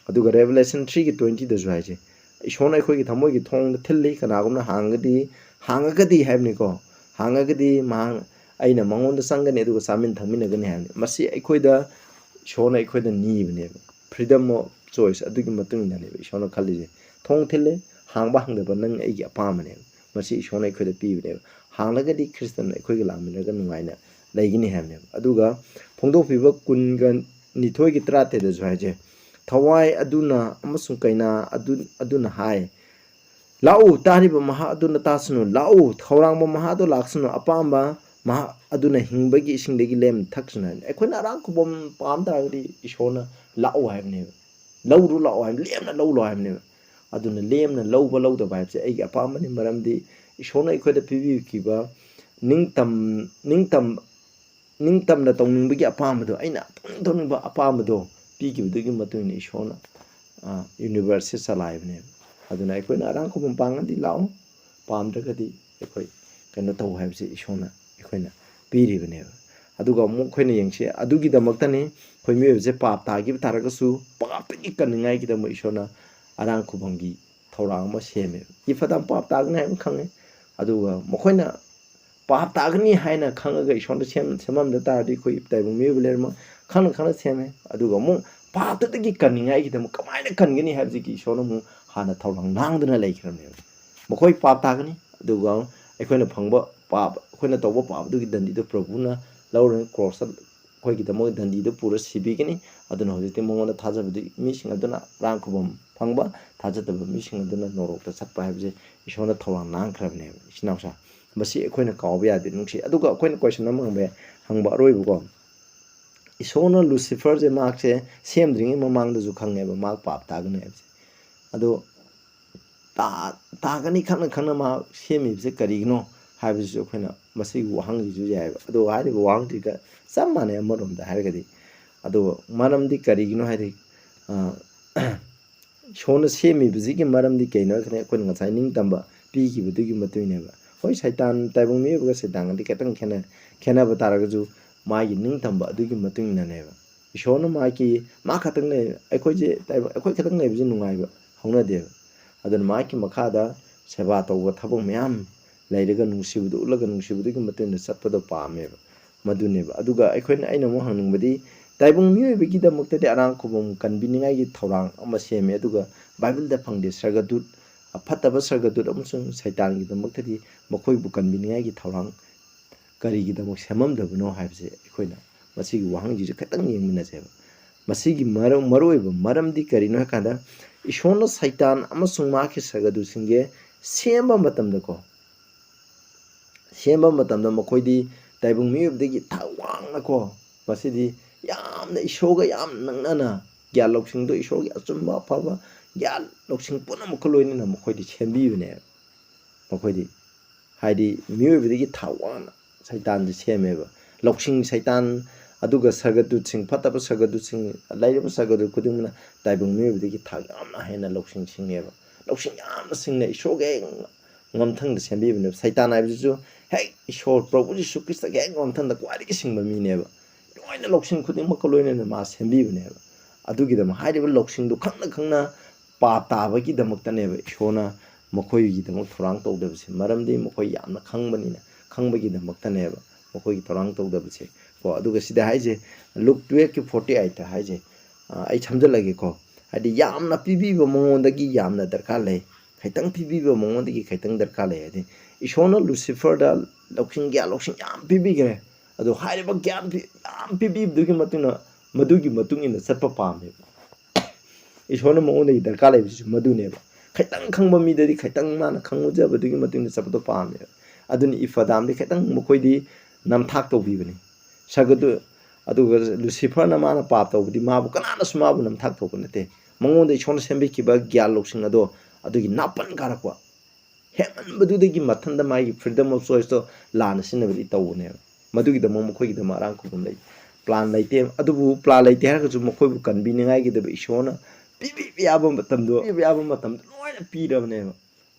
ꯑꯗꯨꯒ Revelation 3:20ꯗꯁꯨ ꯍꯥꯏꯁꯦ ꯏꯁꯣꯔꯅ ꯑꯩꯈꯣꯏꯒꯤ ꯊꯃꯣꯏꯒꯤ ꯊꯣꯡꯗ ꯊꯤꯜꯂꯤ ꯀꯅꯥꯒꯨꯝꯕꯅ ꯍꯥꯡꯉꯒꯗꯤ ꯍꯥꯏꯕꯅꯤꯀꯣ ꯍꯥꯡꯉꯒꯗꯤ ꯑꯩꯅ ꯃꯉꯣꯟꯗ ꯆꯪꯒꯅꯤ ꯑꯗꯨꯒ ꯆꯥꯃꯤꯟ ꯊꯛꯃꯤꯟꯅꯒꯅꯤ ꯍꯥꯏꯕꯅꯤ ꯃꯁꯤ ꯑꯩꯈꯣꯏꯗ ꯏꯁꯣꯔꯅ ꯑꯩꯈꯣꯏꯗ ꯅꯤꯕꯅꯦꯕ freedom of choice ꯑꯗꯨꯒꯤ ꯃꯇꯨꯡ ꯏꯟꯅꯅꯦꯕ ꯏꯁꯣꯔꯅ ꯈꯜꯂꯤꯁꯦ ꯊꯣꯡ ꯊꯤꯜꯂꯦ ꯍꯥꯡꯕ ꯍꯥꯡꯗꯕ ꯅꯪ ꯑꯩꯒꯤ ꯑꯄꯥꯝꯕꯅꯦꯕ ꯃꯁꯤ ꯏꯁꯣꯔꯅ ꯑꯩꯈꯣꯏꯗ ꯄꯤꯕꯅꯦꯕ ꯍꯥꯡꯂꯒꯗꯤ ꯈ꯭ꯔꯤꯁꯇꯟ ꯑꯩꯈꯣꯏꯒ ꯂꯥꯛꯃꯤꯟꯅꯔꯒ ꯅꯨꯡꯉꯥꯏꯅ ꯂꯩꯒꯅꯤ ꯍꯥꯏꯕꯅꯦꯕ ꯑꯗꯨꯒ ꯐꯣꯡꯗꯣꯛꯄꯤꯕ 22:13ꯗꯁꯨ ꯍꯥꯏꯁꯦ ꯊꯋꯥꯏ ꯑꯗꯨꯅ ꯑꯃꯁꯨꯡ ꯀꯩꯅꯥ ꯑꯗꯨꯅ ꯍꯥꯏ ꯂꯥꯛꯎ ꯇꯥꯔꯤꯕ ꯃꯍꯥꯛ ꯑꯗꯨꯅ ꯇꯥꯁꯅꯨ ꯂꯥꯛꯎ ꯊꯧꯔꯥꯡꯕ ꯃꯍꯥꯛ ꯑꯗꯨ ꯂꯥꯛꯁꯅꯨ ꯑꯄꯥꯝꯕ ꯃꯍꯥꯛ ꯑꯗꯨꯅ ꯍꯤꯡꯕꯒꯤ ꯏꯁꯤꯡꯗꯒꯤ ꯂꯦꯝ ꯊꯛꯁꯅꯨ ꯍꯥꯏꯕꯅꯤ ꯑꯩꯈꯣꯏꯅ ꯑꯔꯥꯡ ꯈꯨꯕꯝ ꯄꯥꯝ ꯇꯥꯔꯒꯗꯤ ꯏꯁꯣꯔꯅ ꯂꯥꯛꯎ ꯍꯥꯏꯕꯅꯦꯕ ꯂꯧꯔꯨ ꯂꯥꯛꯑꯣ ꯍꯥꯏꯕ ꯂꯦꯝꯅ ꯂꯧ ꯍꯥꯏꯕꯅꯦꯕ ꯑꯗꯨꯅ ꯂꯦꯝꯅ ꯂꯧꯕ ꯂꯧꯗꯕ ꯍꯥꯏꯕꯁꯦ ꯑꯩꯒꯤ ꯑꯄꯥꯝꯕꯅꯤ ꯃꯔꯝꯗꯤ ꯏꯁꯣꯔꯅ ꯑꯩꯈꯣꯏꯗ ꯄꯤꯕꯤꯈꯤꯕ ꯅꯤꯡꯇꯝꯅ ꯇꯧꯅꯤꯡꯕꯒꯤ ꯑꯄꯥꯝꯕꯗꯣ ꯑꯩꯅ ꯇꯧꯅꯤꯡꯕ ꯑꯄꯥꯝꯕꯗꯣ ꯄꯤꯈꯤꯕꯗꯨꯒꯤ ꯃꯇꯨꯡ ꯏꯟꯅ ꯏꯁꯣꯔꯅ ꯌꯨꯅꯤꯚꯔꯁꯁꯦ ꯆꯂꯥꯏꯕꯅꯦꯕ ꯑꯗꯨꯅ ꯑꯩꯈꯣꯏꯅ ꯑꯔꯥꯡ ꯈꯨꯕꯝ ꯄꯥꯝꯃꯗꯤ ꯂꯥꯛꯑꯣ ꯄꯥꯝꯗ꯭ꯔꯒꯗꯤ ꯑꯩꯈꯣꯏ ꯀꯩꯅꯣ ꯇꯧ ꯍꯥꯏꯕꯁꯦ ꯏꯁꯣꯔꯅ ꯑꯩꯈꯣꯏꯅ ꯄꯤꯔꯤꯕꯅꯦꯕ ꯑꯗꯨꯒ ꯑꯃꯨꯛ ꯑꯩꯈꯣꯏꯅ ꯌꯦꯡꯁꯤ ꯑꯗꯨꯒꯤꯗꯃꯛꯇꯅꯤ ꯑꯩꯈꯣꯏ ꯃꯤꯑꯣꯏꯕꯁꯦ ꯄꯥꯞ ꯇꯥꯈꯤꯕ ꯇꯥꯔꯒꯁꯨ ꯄꯥꯞꯇꯒꯤ ꯀꯟꯅꯤꯡꯉꯥꯏꯒꯤꯗꯃꯛ ꯏꯁꯣꯔꯅ ꯑꯔꯥꯡ ꯈꯨꯕꯝꯒꯤ ꯊꯧꯔꯥꯡ ꯑꯃ ꯁꯦꯝꯃꯦꯕ ꯏꯐꯗꯥꯝ ꯄꯥꯞ ꯇꯥꯒꯅꯤ ꯍꯥꯏꯕ ꯈꯪꯉꯦ ꯑꯗꯨꯒ ꯃꯈꯣꯏꯅ ꯄꯥꯞ ꯇꯥꯒꯅꯤ ꯍꯥꯏꯅ ꯈꯪꯉꯒ ꯏꯁꯣꯔꯅ ꯁꯦꯝꯃꯝꯗ ꯇꯥꯔꯗꯤ ꯑꯩꯈꯣꯏ ꯇꯥꯏꯕꯪ ꯃꯤꯑꯣꯏꯕ ꯂꯩꯔꯝꯃ ꯈꯪꯅ ꯁꯦꯝꯃꯦ ꯑꯗꯨꯒ ꯑꯃꯨꯛ ꯄꯥꯞꯇꯒꯤ ꯀꯟꯅꯤꯡꯉꯥꯏꯒꯤꯗꯃꯛ ꯀꯃꯥꯏꯅ ꯀꯟꯒꯅꯤ ꯍꯥꯏꯕꯁꯤꯒꯤ ꯏꯁꯣꯔꯅ ꯑꯃꯨꯛ ꯍꯥꯟꯅ ꯊꯧꯔꯥꯡ ꯂꯥꯡꯗꯨꯅ ꯂꯩꯈ꯭ꯔꯕꯅꯦꯕ ꯃꯈꯣꯏ ꯄꯥꯞ ꯇꯥꯒꯅꯤ ꯑꯗꯨꯒ ꯑꯩꯈꯣꯏꯅ ꯐꯪꯕ ꯄꯥꯞ ꯑꯩꯈꯣꯏꯅ ꯇꯧꯕ ꯄꯥꯞ ꯑꯗꯨꯒꯤ ꯗꯟꯗꯤꯗꯣ ꯄ꯭ꯔꯚꯨꯅ ꯂꯧꯔꯒ ꯀ꯭ꯔꯣꯁꯇ ꯑꯩꯈꯣꯏꯒꯤꯗꯃꯛ ꯗꯟꯗꯤꯗ ꯄꯨꯔ ꯁꯤꯕꯤꯒꯅꯤ ꯑꯗꯨꯅ ꯍꯧꯖꯤꯛꯇꯤ ꯃꯉꯣꯟꯗ ꯊꯥꯖꯕꯗꯤ ꯃꯤꯁꯤꯡ ꯑꯗꯨꯅ ꯑꯔꯥꯟ ꯈꯨꯕꯝ ꯐꯪꯕ ꯊꯥꯖꯗꯕ ꯃꯤꯁꯤꯡ ꯑꯗꯨꯅ ꯅꯣꯔꯣꯛꯇ ꯆꯠꯄ ꯍꯥꯏꯕꯁꯦ ꯏꯁꯣꯔꯅ ꯊꯧꯔꯥꯡ ꯂꯥꯡꯈ꯭ꯔꯕꯅꯦꯕ ꯏꯆꯤꯟ ꯏꯅꯥꯎꯁꯥ ꯃꯁꯤ ꯑꯩꯈꯣꯏꯅ ꯀꯥꯎꯕ ꯌꯥꯗꯦ ꯅꯨꯡꯁꯤ ꯑꯗꯨꯒ ꯑꯩꯈꯣꯏꯅ ꯀꯣꯏꯁꯟ ꯑꯃ ꯍꯪꯕ ꯑꯔꯣꯏꯕꯀꯣ ꯏꯁꯣꯔꯅ ꯂꯨꯁꯤꯐꯔꯁꯦ ꯃꯍꯥꯛꯁꯦ ꯁꯦꯝꯗ꯭ꯔꯤꯉꯩ ꯃꯃꯥꯡꯗꯁꯨ ꯈꯪꯉꯦꯕ ꯃꯍꯥꯛ ꯄꯥꯞ ꯇꯥꯒꯅꯤ ꯍꯥꯏꯕꯁꯦ ꯑꯗꯣ ꯇꯥꯒꯅꯤ ꯈꯪꯅ ꯈꯪꯅ ꯃꯍꯥꯛ ꯁꯦꯝꯃꯤꯕꯁꯦ ꯀꯔꯤꯒꯤꯅꯣ ꯍꯥꯏꯕꯁꯤꯁꯨ ꯑꯩꯈꯣꯏꯅ ꯃꯁꯤꯒꯤ ꯋꯥꯍꯪꯁꯤꯁꯨ ꯌꯥꯏꯑꯕ ꯑꯗꯣ ꯍꯥꯏꯔꯤꯕ ꯋꯥꯍꯪꯁꯤꯒ ꯆꯞ ꯃꯥꯟꯅꯩ ꯑꯃꯔꯣꯝꯗ ꯍꯥꯏꯔꯒꯗꯤ ꯑꯗꯣ ꯃꯔꯝꯗꯤ ꯀꯔꯤꯒꯤꯅꯣ ꯍꯥꯏꯗꯤ ꯏꯁꯣꯔꯅ ꯁꯦꯝꯃꯤꯕꯁꯤꯒꯤ ꯃꯔꯝꯗꯤ ꯀꯩꯅꯣ ꯍꯥꯏꯔꯒꯅꯤ ꯑꯩꯈꯣꯏꯅ ꯉꯁꯥꯏ ꯅꯤꯡꯇꯝꯕ ꯄꯤꯈꯤꯕꯗꯨꯒꯤ ꯃꯇꯨꯡꯏꯟꯅꯕ ꯍꯣꯏ ꯁꯩꯇꯥꯟ ꯇꯥꯏꯕꯪ ꯃꯤꯑꯣꯏꯕꯒ ꯁꯩꯇꯥꯟꯒꯗꯤ ꯈꯤꯇꯪ ꯈꯦꯠꯅꯕ ꯇꯥꯔꯒꯁꯨ ꯃꯥꯒꯤ ꯅꯤꯡꯇꯝꯕ ꯑꯗꯨꯒꯤ ꯃꯇꯨꯡꯏꯟꯅꯅꯦꯕ ꯏꯁꯣꯔꯅ ꯃꯥ ꯈꯛꯇꯪ ꯂꯩ ꯑꯩꯈꯣꯏꯁꯦ ꯑꯩꯈꯣꯏ ꯈꯛꯇꯪ ꯂꯩꯕꯁꯦ ꯅꯨꯡꯉꯥꯏꯕ ꯍꯧꯅꯗꯦꯕ ꯑꯗꯨꯅ ꯃꯥꯒꯤ ꯃꯈꯥꯗ ꯁꯦꯕꯥ ꯇꯧꯕ ꯊꯕꯛ ꯃꯌꯥꯝ ꯂꯩꯔꯒ ꯅꯨꯡꯁꯤꯕꯗꯨ ꯎꯠꯂꯒ ꯅꯨꯡꯁꯤꯕꯗꯨꯒꯤ ꯃꯇꯨꯡꯏꯟꯅ ꯆꯠꯄꯗꯣ ꯄꯥꯝꯃꯦꯕ ꯃꯗꯨꯅꯦꯕ ꯑꯗꯨꯒ ꯑꯩꯅ ꯑꯃꯨꯛ ꯍꯪꯅꯤꯡꯕꯗꯤ ꯇꯥꯏꯕꯪ ꯃꯤꯑꯣꯏꯕꯒꯤꯗꯃꯛꯇꯗꯤ ꯑꯔꯥꯟ ꯈꯨꯕꯝ ꯀꯟꯕꯤꯅꯤꯡꯉꯥꯏꯒꯤ ꯊꯧꯔꯥꯡ ꯑꯃ ꯁꯦꯝꯃꯦ ꯑꯗꯨꯒ ꯕꯥꯏꯕꯜꯗ ꯐꯪꯗꯦ ꯁꯔꯒꯗꯨꯠ ꯐꯠꯇꯕ ꯁꯔꯒꯗꯨꯠ ꯑꯃꯁꯨꯡ ꯁꯩꯇꯥꯟꯒꯤꯗꯃꯛꯇꯗꯤ ꯃꯈꯣꯏꯕꯨ ꯀꯟꯕꯤꯅꯤꯡꯉꯥꯏꯒꯤ ꯊꯧꯔꯥꯡ ꯀꯔꯤꯒꯤꯗꯃꯛ ꯁꯦꯝꯃꯝꯗꯕꯅꯣ ꯍꯥꯏꯕꯁꯦ ꯑꯩꯈꯣꯏꯅ ꯃꯁꯤꯒꯤ ꯋꯥꯍꯪꯁꯤꯁꯨ ꯈꯤꯇꯪ ꯌꯦꯡꯃꯤꯟꯅꯁꯦꯕ ꯃꯁꯤꯒꯤ ꯃꯔꯨꯑꯣꯏꯕ ꯃꯔꯝꯗꯤ ꯀꯔꯤꯅꯣ ꯍꯥꯏꯀꯥꯟꯗ ꯏꯁꯣꯔꯅ ꯁꯩꯇꯥꯟ ꯑꯃꯁꯨꯡ ꯃꯍꯥꯛꯀꯤ ꯁꯔꯒꯗꯨꯠꯁꯤꯡꯁꯦ ꯁꯦꯝꯕ ꯃꯇꯝꯗ ꯃꯈꯣꯏꯗꯤ ꯇꯥꯏꯕꯪ ꯃꯤꯑꯣꯏꯕꯗꯒꯤ ꯊꯥꯛ ꯋꯥꯡꯅꯀꯣ ꯃꯁꯤꯗꯤ ꯌꯥꯝꯅ ꯏꯁꯣꯔꯒ ꯌꯥꯝ ꯅꯛꯅꯅ ꯒ꯭ꯌꯥꯟ ꯂꯧꯁꯤꯡꯗꯣ ꯏꯁꯣꯔꯒꯤ ꯑꯆꯨꯝꯕ ꯑꯐꯕ ꯒ꯭ꯌꯥꯟ ꯂꯧꯁꯤꯡ ꯄꯨꯝꯅꯃꯛꯀ ꯂꯣꯏꯅꯅ ꯃꯈꯣꯏꯗꯤ ꯁꯦꯝꯕꯤꯕꯅꯦꯕ ꯃꯈꯣꯏꯗꯤ ꯍꯥꯏꯗꯤ ꯃꯤꯑꯣꯏꯕꯗꯒꯤ ꯊꯥꯛ ꯋꯥꯡꯅ ꯁꯩꯇꯥꯟꯁꯦ ꯁꯦꯝꯃꯦꯕ ꯂꯧꯁꯤꯡ ꯁꯩꯇꯥꯟ ꯑꯗꯨꯒ ꯁꯔꯒꯗꯨꯠꯁꯤꯡ ꯐꯠꯇꯕ ꯁꯔꯒꯗꯨꯠꯁꯤꯡ ꯂꯩꯔꯤꯕ ꯁꯔꯒꯗꯨꯠ ꯈꯨꯗꯤꯡꯃꯛꯅ ꯇꯥꯏꯕꯪ ꯃꯤꯑꯣꯏꯕꯗꯒꯤ ꯊꯥꯛ ꯌꯥꯝꯅ ꯍꯦꯟꯅ ꯂꯧꯁꯤꯡ ꯁꯤꯡꯉꯦꯕ ꯂꯧꯁꯤꯡ ꯌꯥꯝꯅ ꯁꯤꯡꯅ ꯏꯁꯣꯔꯒ ꯍꯦꯛ ꯉꯝꯊꯪꯗ ꯁꯦꯝꯕꯤꯕꯅꯦꯕ ꯁꯩꯇꯥꯟ ꯍꯥꯏꯕꯁꯤꯁꯨ ꯍꯦꯛ ꯏꯁꯣꯔ ꯄ꯭ꯔꯚꯨ ꯖꯤꯁꯨ ꯈ꯭ꯔꯤꯁꯇꯒꯤ ꯍꯦꯛ ꯉꯝꯊꯪꯗ ꯈ꯭ꯋꯥꯏꯗꯒꯤ ꯁꯤꯡꯕ ꯃꯤꯅꯦꯕ ꯂꯣꯏꯅ ꯂꯧꯁꯤꯡ ꯈꯨꯗꯤꯡꯃꯛꯀ ꯂꯣꯏꯅꯅ ꯃꯥ ꯁꯦꯝꯕꯤꯕꯅꯦꯕ ꯑꯗꯨꯒꯤꯗꯃꯛ ꯍꯥꯏꯔꯤꯕ ꯂꯧꯁꯤꯡꯗꯨ ꯈꯪꯅ ꯄꯥꯞ ꯇꯥꯕꯒꯤꯗꯃꯛꯇꯅꯦꯕ ꯏꯁꯣꯔꯅ ꯃꯈꯣꯏꯒꯤꯗꯃꯛ ꯊꯧꯔꯥꯡ ꯇꯧꯗꯕꯁꯦ ꯃꯔꯝꯗꯤ ꯃꯈꯣꯏ ꯌꯥꯝꯅ ꯈꯪꯕꯒꯤꯗꯃꯛꯇꯅꯦꯕ ꯃꯈꯣꯏꯒꯤ ꯊꯧꯔꯥꯡ ꯇꯧꯗꯕꯁꯦ ꯀꯣ ꯑꯗꯨꯒ ꯁꯤꯗ ꯍꯥꯏꯁꯦ ꯂꯨꯛ 12:48 ꯍꯥꯏꯁꯦ ꯑꯩ ꯁꯝꯖꯜꯂꯒꯦꯀꯣ ꯍꯥꯏꯗꯤ ꯌꯥꯝꯅ ꯄꯤꯕꯤꯕ ꯃꯉꯣꯟꯗꯒꯤ ꯌꯥꯝꯅ ꯗꯔꯀꯥꯔ ꯂꯩ ꯈꯤꯇꯪ ꯄꯤꯕꯤꯕ ꯃꯉꯣꯟꯗꯒꯤ ꯈꯤꯇꯪ ꯗꯔꯀꯥꯔ ꯂꯩ ꯍꯥꯏꯗꯤ ꯏꯁꯣꯔꯅ ꯂꯨꯁꯤꯐꯔꯗ ꯒ꯭ꯌꯥꯟ ꯂꯧꯁꯤꯡ ꯌꯥꯝ ꯄꯤꯕꯤꯈ꯭ꯔꯦ ꯑꯗꯣ ꯍꯥꯏꯔꯤꯕ ꯒ꯭ꯌꯥꯟ ꯌꯥꯝ ꯄꯤꯕꯤꯕꯗꯨꯒꯤ ꯃꯗꯨꯒꯤ ꯃꯇꯨꯡ ꯏꯟꯅ ꯆꯠꯄ ꯄꯥꯝꯃꯦꯕ ꯏꯁꯣꯔꯅ ꯃꯉꯣꯟꯗꯒꯤ ꯗꯔꯀꯥꯔ ꯂꯩꯕꯁꯤꯁꯨ ꯃꯗꯨꯅꯦꯕ ꯈꯤꯇꯪ ꯈꯪꯕ ꯃꯤꯗꯗꯤ ꯈꯤꯇꯪ ꯃꯥꯅ ꯈꯪꯉꯨꯖꯕꯗꯨꯒꯤ ꯃꯇꯨꯡ ꯏꯟꯅ ꯆꯠꯄꯗꯣ ꯄꯥꯝꯃꯦꯕ ꯑꯗꯨꯅ ꯏꯐꯗꯥꯝꯗꯤ ꯈꯤꯇꯪ ꯃꯈꯣꯏꯗꯤ ꯅꯝꯊꯥꯛ ꯇꯧꯕꯤꯕꯅꯤ ꯁꯔꯒꯗꯨꯠ ꯑꯗꯨꯒ ꯂꯨꯁꯤꯐꯔꯅ ꯃꯥꯅ ꯄꯥꯞ ꯇꯧꯕꯗꯤ ꯀꯅꯥꯅꯁꯨ ꯃꯥꯕꯨ ꯅꯝꯊꯥꯛ ꯇꯧꯕ ꯅꯠꯇꯦ ꯃꯉꯣꯟꯗ ꯏꯁꯣꯔꯅ ꯁꯦꯝꯕꯤꯈꯤꯕ ꯒ꯭ꯌꯥꯟ ꯂꯧꯁꯤꯡ ꯑꯗꯣ ꯑꯗꯨꯒꯤ ꯅꯥꯄꯟ ꯀꯥꯔꯛꯄ ꯍꯦꯟꯃꯟꯕꯗꯨꯗꯒꯤ ꯃꯊꯟꯇ ꯃꯥꯒꯤ ꯐ꯭ꯔꯤꯗꯝ ꯑꯣꯐ ꯆꯣꯏꯁꯇꯣ ꯂꯥꯟꯅ ꯁꯤꯖꯤꯟꯅꯕꯗꯤ ꯇꯧꯕꯅꯦꯕ ꯃꯗꯨꯒꯤꯗꯃꯛ ꯃꯈꯣꯏꯒꯤꯗꯃꯛ ꯑꯔꯥꯟ ꯈꯨꯕꯝ ꯂꯩ ꯄ꯭ꯂꯥꯟ ꯂꯩꯇꯦ ꯑꯗꯨꯕꯨ ꯄ꯭ꯂꯥꯟ ꯂꯩꯇꯦ ꯍꯥꯏꯔꯒꯁꯨ ꯃꯈꯣꯏꯕꯨ ꯀꯟꯕꯤꯅꯤꯡꯉꯥꯏꯒꯤꯗꯕ ꯏꯁꯣꯔꯅ ꯄꯤꯕꯤꯕ ꯌꯥꯕ ꯃꯇꯝꯗꯣ ꯂꯣꯏꯅ ꯄꯤꯔꯕꯅꯦꯕ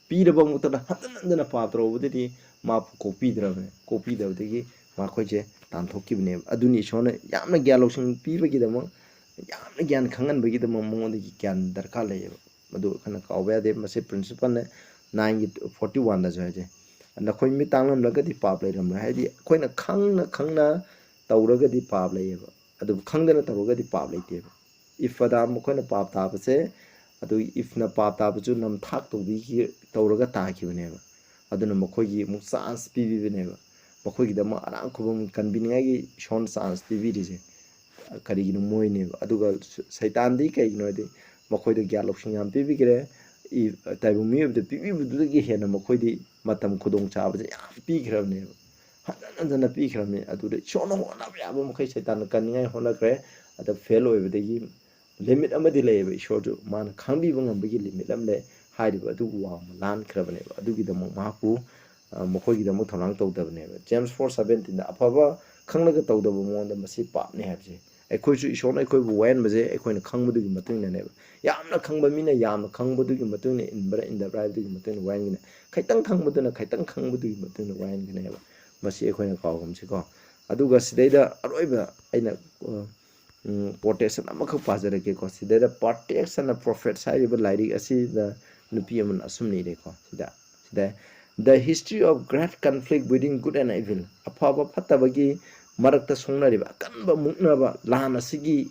ꯄꯤꯔꯕ ꯃꯛꯇꯗ ꯍꯟꯖꯤꯟ ꯄꯥꯞ ꯇꯧꯔꯨꯕꯗꯗꯤ ꯃꯥꯕꯨ ꯀꯣꯛꯄꯤꯗꯕꯗꯒꯤ ꯃꯈꯣꯏꯁꯦ ꯇꯥꯟꯊꯣꯛꯈꯤꯕꯅꯦꯕ ꯑꯗꯨꯅꯤ ꯏꯁꯣꯔꯅ ꯌꯥꯝꯅ ꯒ꯭ꯌꯥꯟ ꯂꯧꯁꯤꯡ ꯄꯤꯕꯒꯤꯗꯃꯛ ꯌꯥꯝꯅ ꯒ꯭ꯌꯥꯟ ꯈꯪꯍꯟꯕꯒꯤꯗꯃꯛ ꯃꯉꯣꯟꯗꯒꯤ ꯒ꯭ꯌꯥꯟ ꯗꯔꯀꯥꯔ ꯂꯩꯌꯦꯕ ꯃꯗꯨ ꯑꯩꯈꯣꯏꯅ ꯀꯥꯎꯕ ꯌꯥꯗꯦ ꯃꯁꯤ ꯄ꯭ꯔꯤꯟꯁꯤꯄꯜꯅꯦ 9:41ꯗꯁꯨ ꯍꯥꯏꯖꯩ ꯅꯈꯣꯏ ꯃꯤꯠ ꯇꯥꯡꯂꯝꯂꯒꯗꯤ ꯄꯥꯞ ꯂꯩꯔꯝꯂꯣꯏ ꯍꯥꯏꯗꯤ ꯑꯩꯈꯣꯏꯅ ꯈꯪꯅ ꯇꯧꯔꯒꯗꯤ ꯄꯥꯞ ꯂꯩꯌꯦꯕ ꯑꯗꯨꯕꯨ ꯈꯪꯗꯅ ꯇꯧꯔꯒꯗꯤ ꯄꯥꯞ ꯂꯩꯇꯦꯕ ꯏꯐꯗꯥ ꯃꯈꯣꯏꯅ ꯄꯥꯞ ꯇꯥꯕꯁꯦ ꯑꯗꯨꯒꯤ ꯏꯐꯅ ꯄꯥꯞ ꯇꯥꯕꯁꯨ ꯅꯝꯊꯥꯛ ꯇꯧꯔꯒ ꯇꯥꯈꯤꯕꯅꯦꯕ ꯑꯗꯨꯅ ꯃꯈꯣꯏꯒꯤ ꯑꯃꯨꯛ ꯆꯥꯟꯁ ꯄꯤꯕꯤꯕꯅꯦꯕ ꯃꯈꯣꯏꯒꯤꯗꯃꯛ ꯑꯔꯥꯟ ꯈꯨꯕꯝ ꯀꯟꯕꯤꯅꯤꯡꯉꯥꯏꯒꯤ ꯏꯁꯣꯔꯅ ꯆꯥꯟꯁ ꯄꯤꯕꯤꯔꯤꯁꯦ ꯀꯔꯤꯒꯤꯅꯣ ꯃꯣꯏꯅꯦꯕ ꯑꯗꯨꯒ ꯁꯩꯇꯥꯟꯗꯤ ꯀꯩꯒꯤꯅꯣ ꯍꯥꯏꯗꯤ ꯃꯈꯣꯏꯗ ꯒ꯭ꯌꯥꯟ ꯂꯧꯁꯤꯡ ꯌꯥꯝ ꯄꯤꯕꯤꯈ꯭ꯔꯦ ꯇꯥꯏꯕꯪ ꯃꯤꯑꯣꯏꯕꯗ ꯄꯤꯕꯤꯕꯗꯨꯗꯒꯤ ꯍꯦꯟꯅ ꯃꯈꯣꯏꯗꯤ ꯃꯇꯝ ꯈꯨꯗꯣꯡꯆꯥꯕꯁꯦ ꯌꯥꯝ ꯄꯤꯈ꯭ꯔꯕꯅꯦꯕ ꯍꯟꯖꯟ ꯄꯤꯈ꯭ꯔꯕꯅꯤ ꯑꯗꯨꯗ ꯏꯁꯣꯔꯅ ꯍꯣꯠꯅꯕ ꯌꯥꯕ ꯃꯈꯩ ꯁꯩꯇꯥꯟꯅ ꯀꯟꯅꯤꯡꯉꯥꯏ ꯍꯣꯠꯅꯈ꯭ꯔꯦ ꯑꯗ ꯐꯦꯜ ꯑꯣꯏꯕꯗꯒꯤ ꯂꯤꯃꯤꯠ ꯑꯃꯗꯤ ꯂꯩꯌꯦꯕ ꯏꯁꯣꯔꯁꯨ ꯃꯥꯅ ꯈꯪꯕꯤꯕ ꯉꯝꯕꯒꯤ ꯂꯤꯃꯤꯠ ꯑꯃ ꯂꯩ ꯍꯥꯏꯔꯤꯕ ꯑꯗꯨꯕꯨ ꯋꯥꯡꯃ ꯂꯥꯟꯈ꯭ꯔꯕꯅꯦꯕ ꯑꯗꯨꯒꯤꯗꯃꯛ ꯃꯍꯥꯛꯄꯨ ꯃꯈꯣꯏꯒꯤꯗꯃꯛ ꯊꯧꯔꯥꯡ ꯇꯧꯗꯕꯅꯦꯕ ꯖꯦꯝꯁ 4:17 ꯑꯐꯕ ꯈꯪꯂꯒ ꯇꯧꯗꯕ ꯃꯉꯣꯟꯗ ꯃꯁꯤ ꯄꯥꯞꯅꯤ ꯍꯥꯏꯕꯁꯦ ꯑꯩꯈꯣꯏꯁꯨ ꯏꯁꯣꯔꯅ ꯑꯩꯈꯣꯏꯕꯨ ꯋꯥꯌꯦꯟꯕꯁꯦ ꯑꯩꯈꯣꯏꯅ ꯈꯪꯕꯗꯨꯒꯤ ꯃꯇꯨꯡ ꯏꯟꯅꯅꯦꯕ ꯌꯥꯝꯅ ꯈꯪꯕ ꯃꯤꯅ ꯌꯥꯝꯅ ꯈꯪꯕꯗꯨꯒꯤ ꯃꯇꯨꯡ ꯏꯟꯅ ꯏꯟꯕ꯭ꯔꯥ ꯏꯟꯗꯕ꯭ꯔꯥ ꯍꯥꯏꯕꯗꯨꯒꯤ ꯃꯇꯨꯡ ꯏꯟꯅ ꯋꯥꯌꯦꯟꯒꯅꯤ ꯈꯤꯇꯪ ꯈꯪꯕꯗꯨꯅ ꯈꯤꯇꯪ ꯈꯪꯕꯗꯨꯒꯤ ꯃꯇꯨꯡ ꯏꯟꯅ ꯋꯥꯌꯦꯟꯒꯅꯦꯕ ꯃꯁꯤ ꯑꯩꯈꯣꯏꯅ ꯀꯥꯎꯒꯨꯝꯁꯤꯀꯣ ꯑꯗꯨꯒ ꯁꯤꯗꯩꯗ ꯑꯔꯣꯏꯕ ꯑꯩꯅ ꯀꯣꯇꯦꯁꯟ ꯑꯃꯈꯛ ꯄꯥꯖꯔꯛꯀꯦꯀꯣ ꯁꯤꯗꯩꯗ ꯄꯥꯔꯇꯦꯛꯁ ꯑꯦꯟ ꯄ꯭ꯔꯣꯐꯦꯠꯁ ꯍꯥꯏꯔꯤꯕ ꯂꯥꯏꯔꯤꯛ ꯑꯁꯤꯗ ꯅꯨꯄꯤ ꯑꯃꯅ ꯑꯁꯨꯝꯅ ꯏꯔꯦꯀꯣ ꯁꯤꯗ the history of great conflict within good and evil ꯑꯐꯕ ꯐꯠꯇꯕꯒꯤ ꯃꯔꯛꯇ ꯁꯣꯡꯅꯔꯤꯕ ꯑꯀꯟꯕ ꯃꯨꯛꯅꯕ ꯂꯥꯟ ꯑꯁꯤꯒꯤ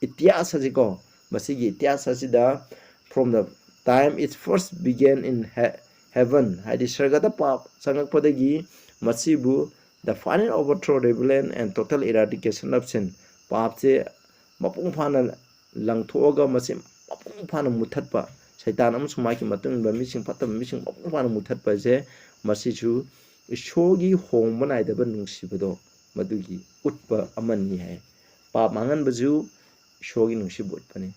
ꯏꯇꯤꯍꯥꯁ ꯑꯁꯤꯀꯣ ꯃꯁꯤꯒꯤ ꯏꯇꯤꯍꯥꯁ ꯑꯁꯤꯗ from the time it first began in heaven ꯍꯥꯏꯗꯤ ꯁꯔꯒꯗ ꯄꯥꯞ ꯆꯪꯉꯛꯄꯗꯒꯤ ꯃꯁꯤꯕꯨ The final overthrow, rebellion, and total eradication of sin. Papse mapung phana langthoga masim mapung phana muthatpa saitan amsung maki matung ba mising patam mising mapung phana muthatpa je masichu ishogi hongba naidaba nungsibado madugi utpa amani hai. Pap mangan baju ishogi nungsib utpani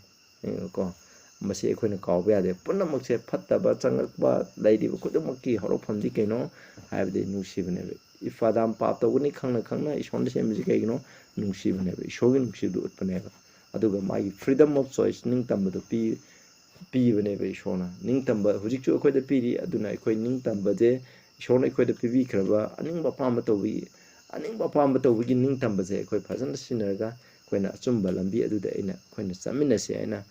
ko masi ekhoi kawba yade punamak se phattaba changakba lairiba khudumaki horofamdi kaino haibde nungsibane. If Adam pap tawni khangna khangna ishon semji kaino nungsibane ishogi nungsibdu utpane aduga mai freedom of choice ning tambado pibane ishona ning tamba hujikchu ekhoi da piri aduna ekhoi ning tamba je ishona ekhoi da pibi khraba aning ba pamba tawbi ning tamba je ekhoi phajana sinarga koina achumba lambi aduda aina koina chaminase aina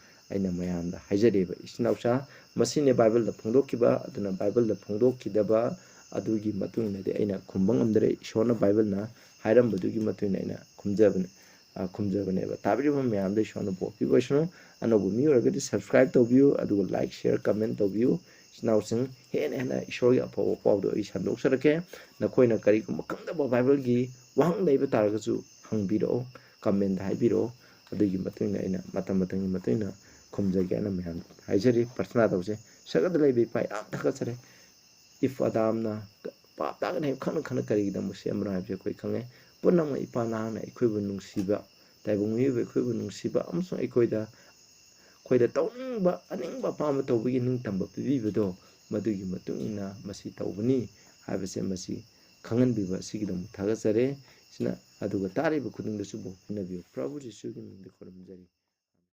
mayamda haijadeba isnausa masine bible da phongdokiba aduna bible da phongdokidaba adugi matungna de aina khumbang amdare ishona bible na hairam badugi matungna aina khumjabane ba tabiriba mayamda ishona bopi boisno anobu mi oragadi subscribe tawbiu aduga like share comment tawbiu snausing hena ishori apo pawdo I sandok sarake nakoina kari kuma khangdaba bible gi wahang leiba taragasu hangbiro comment haibiro adugi matungna aina matang matungna khumjage ana mayam haijari prasna tawse sagad leibe pai apthakasare if Adamna papta ne khana Karigidamak semra habje koi khange punama ipana na ikhoibu nungsiba taibung mi be khoibu nungsiba amso ikoida khoida tawningba aningba pama tawbigi ning tamba pibibado madugi matungina masi tawbani habese masi khangan biba sigidam thagasare sina aduga tariba khudungdasu bo pinabiyo Prabhu Jisu gi mingda khoramjari.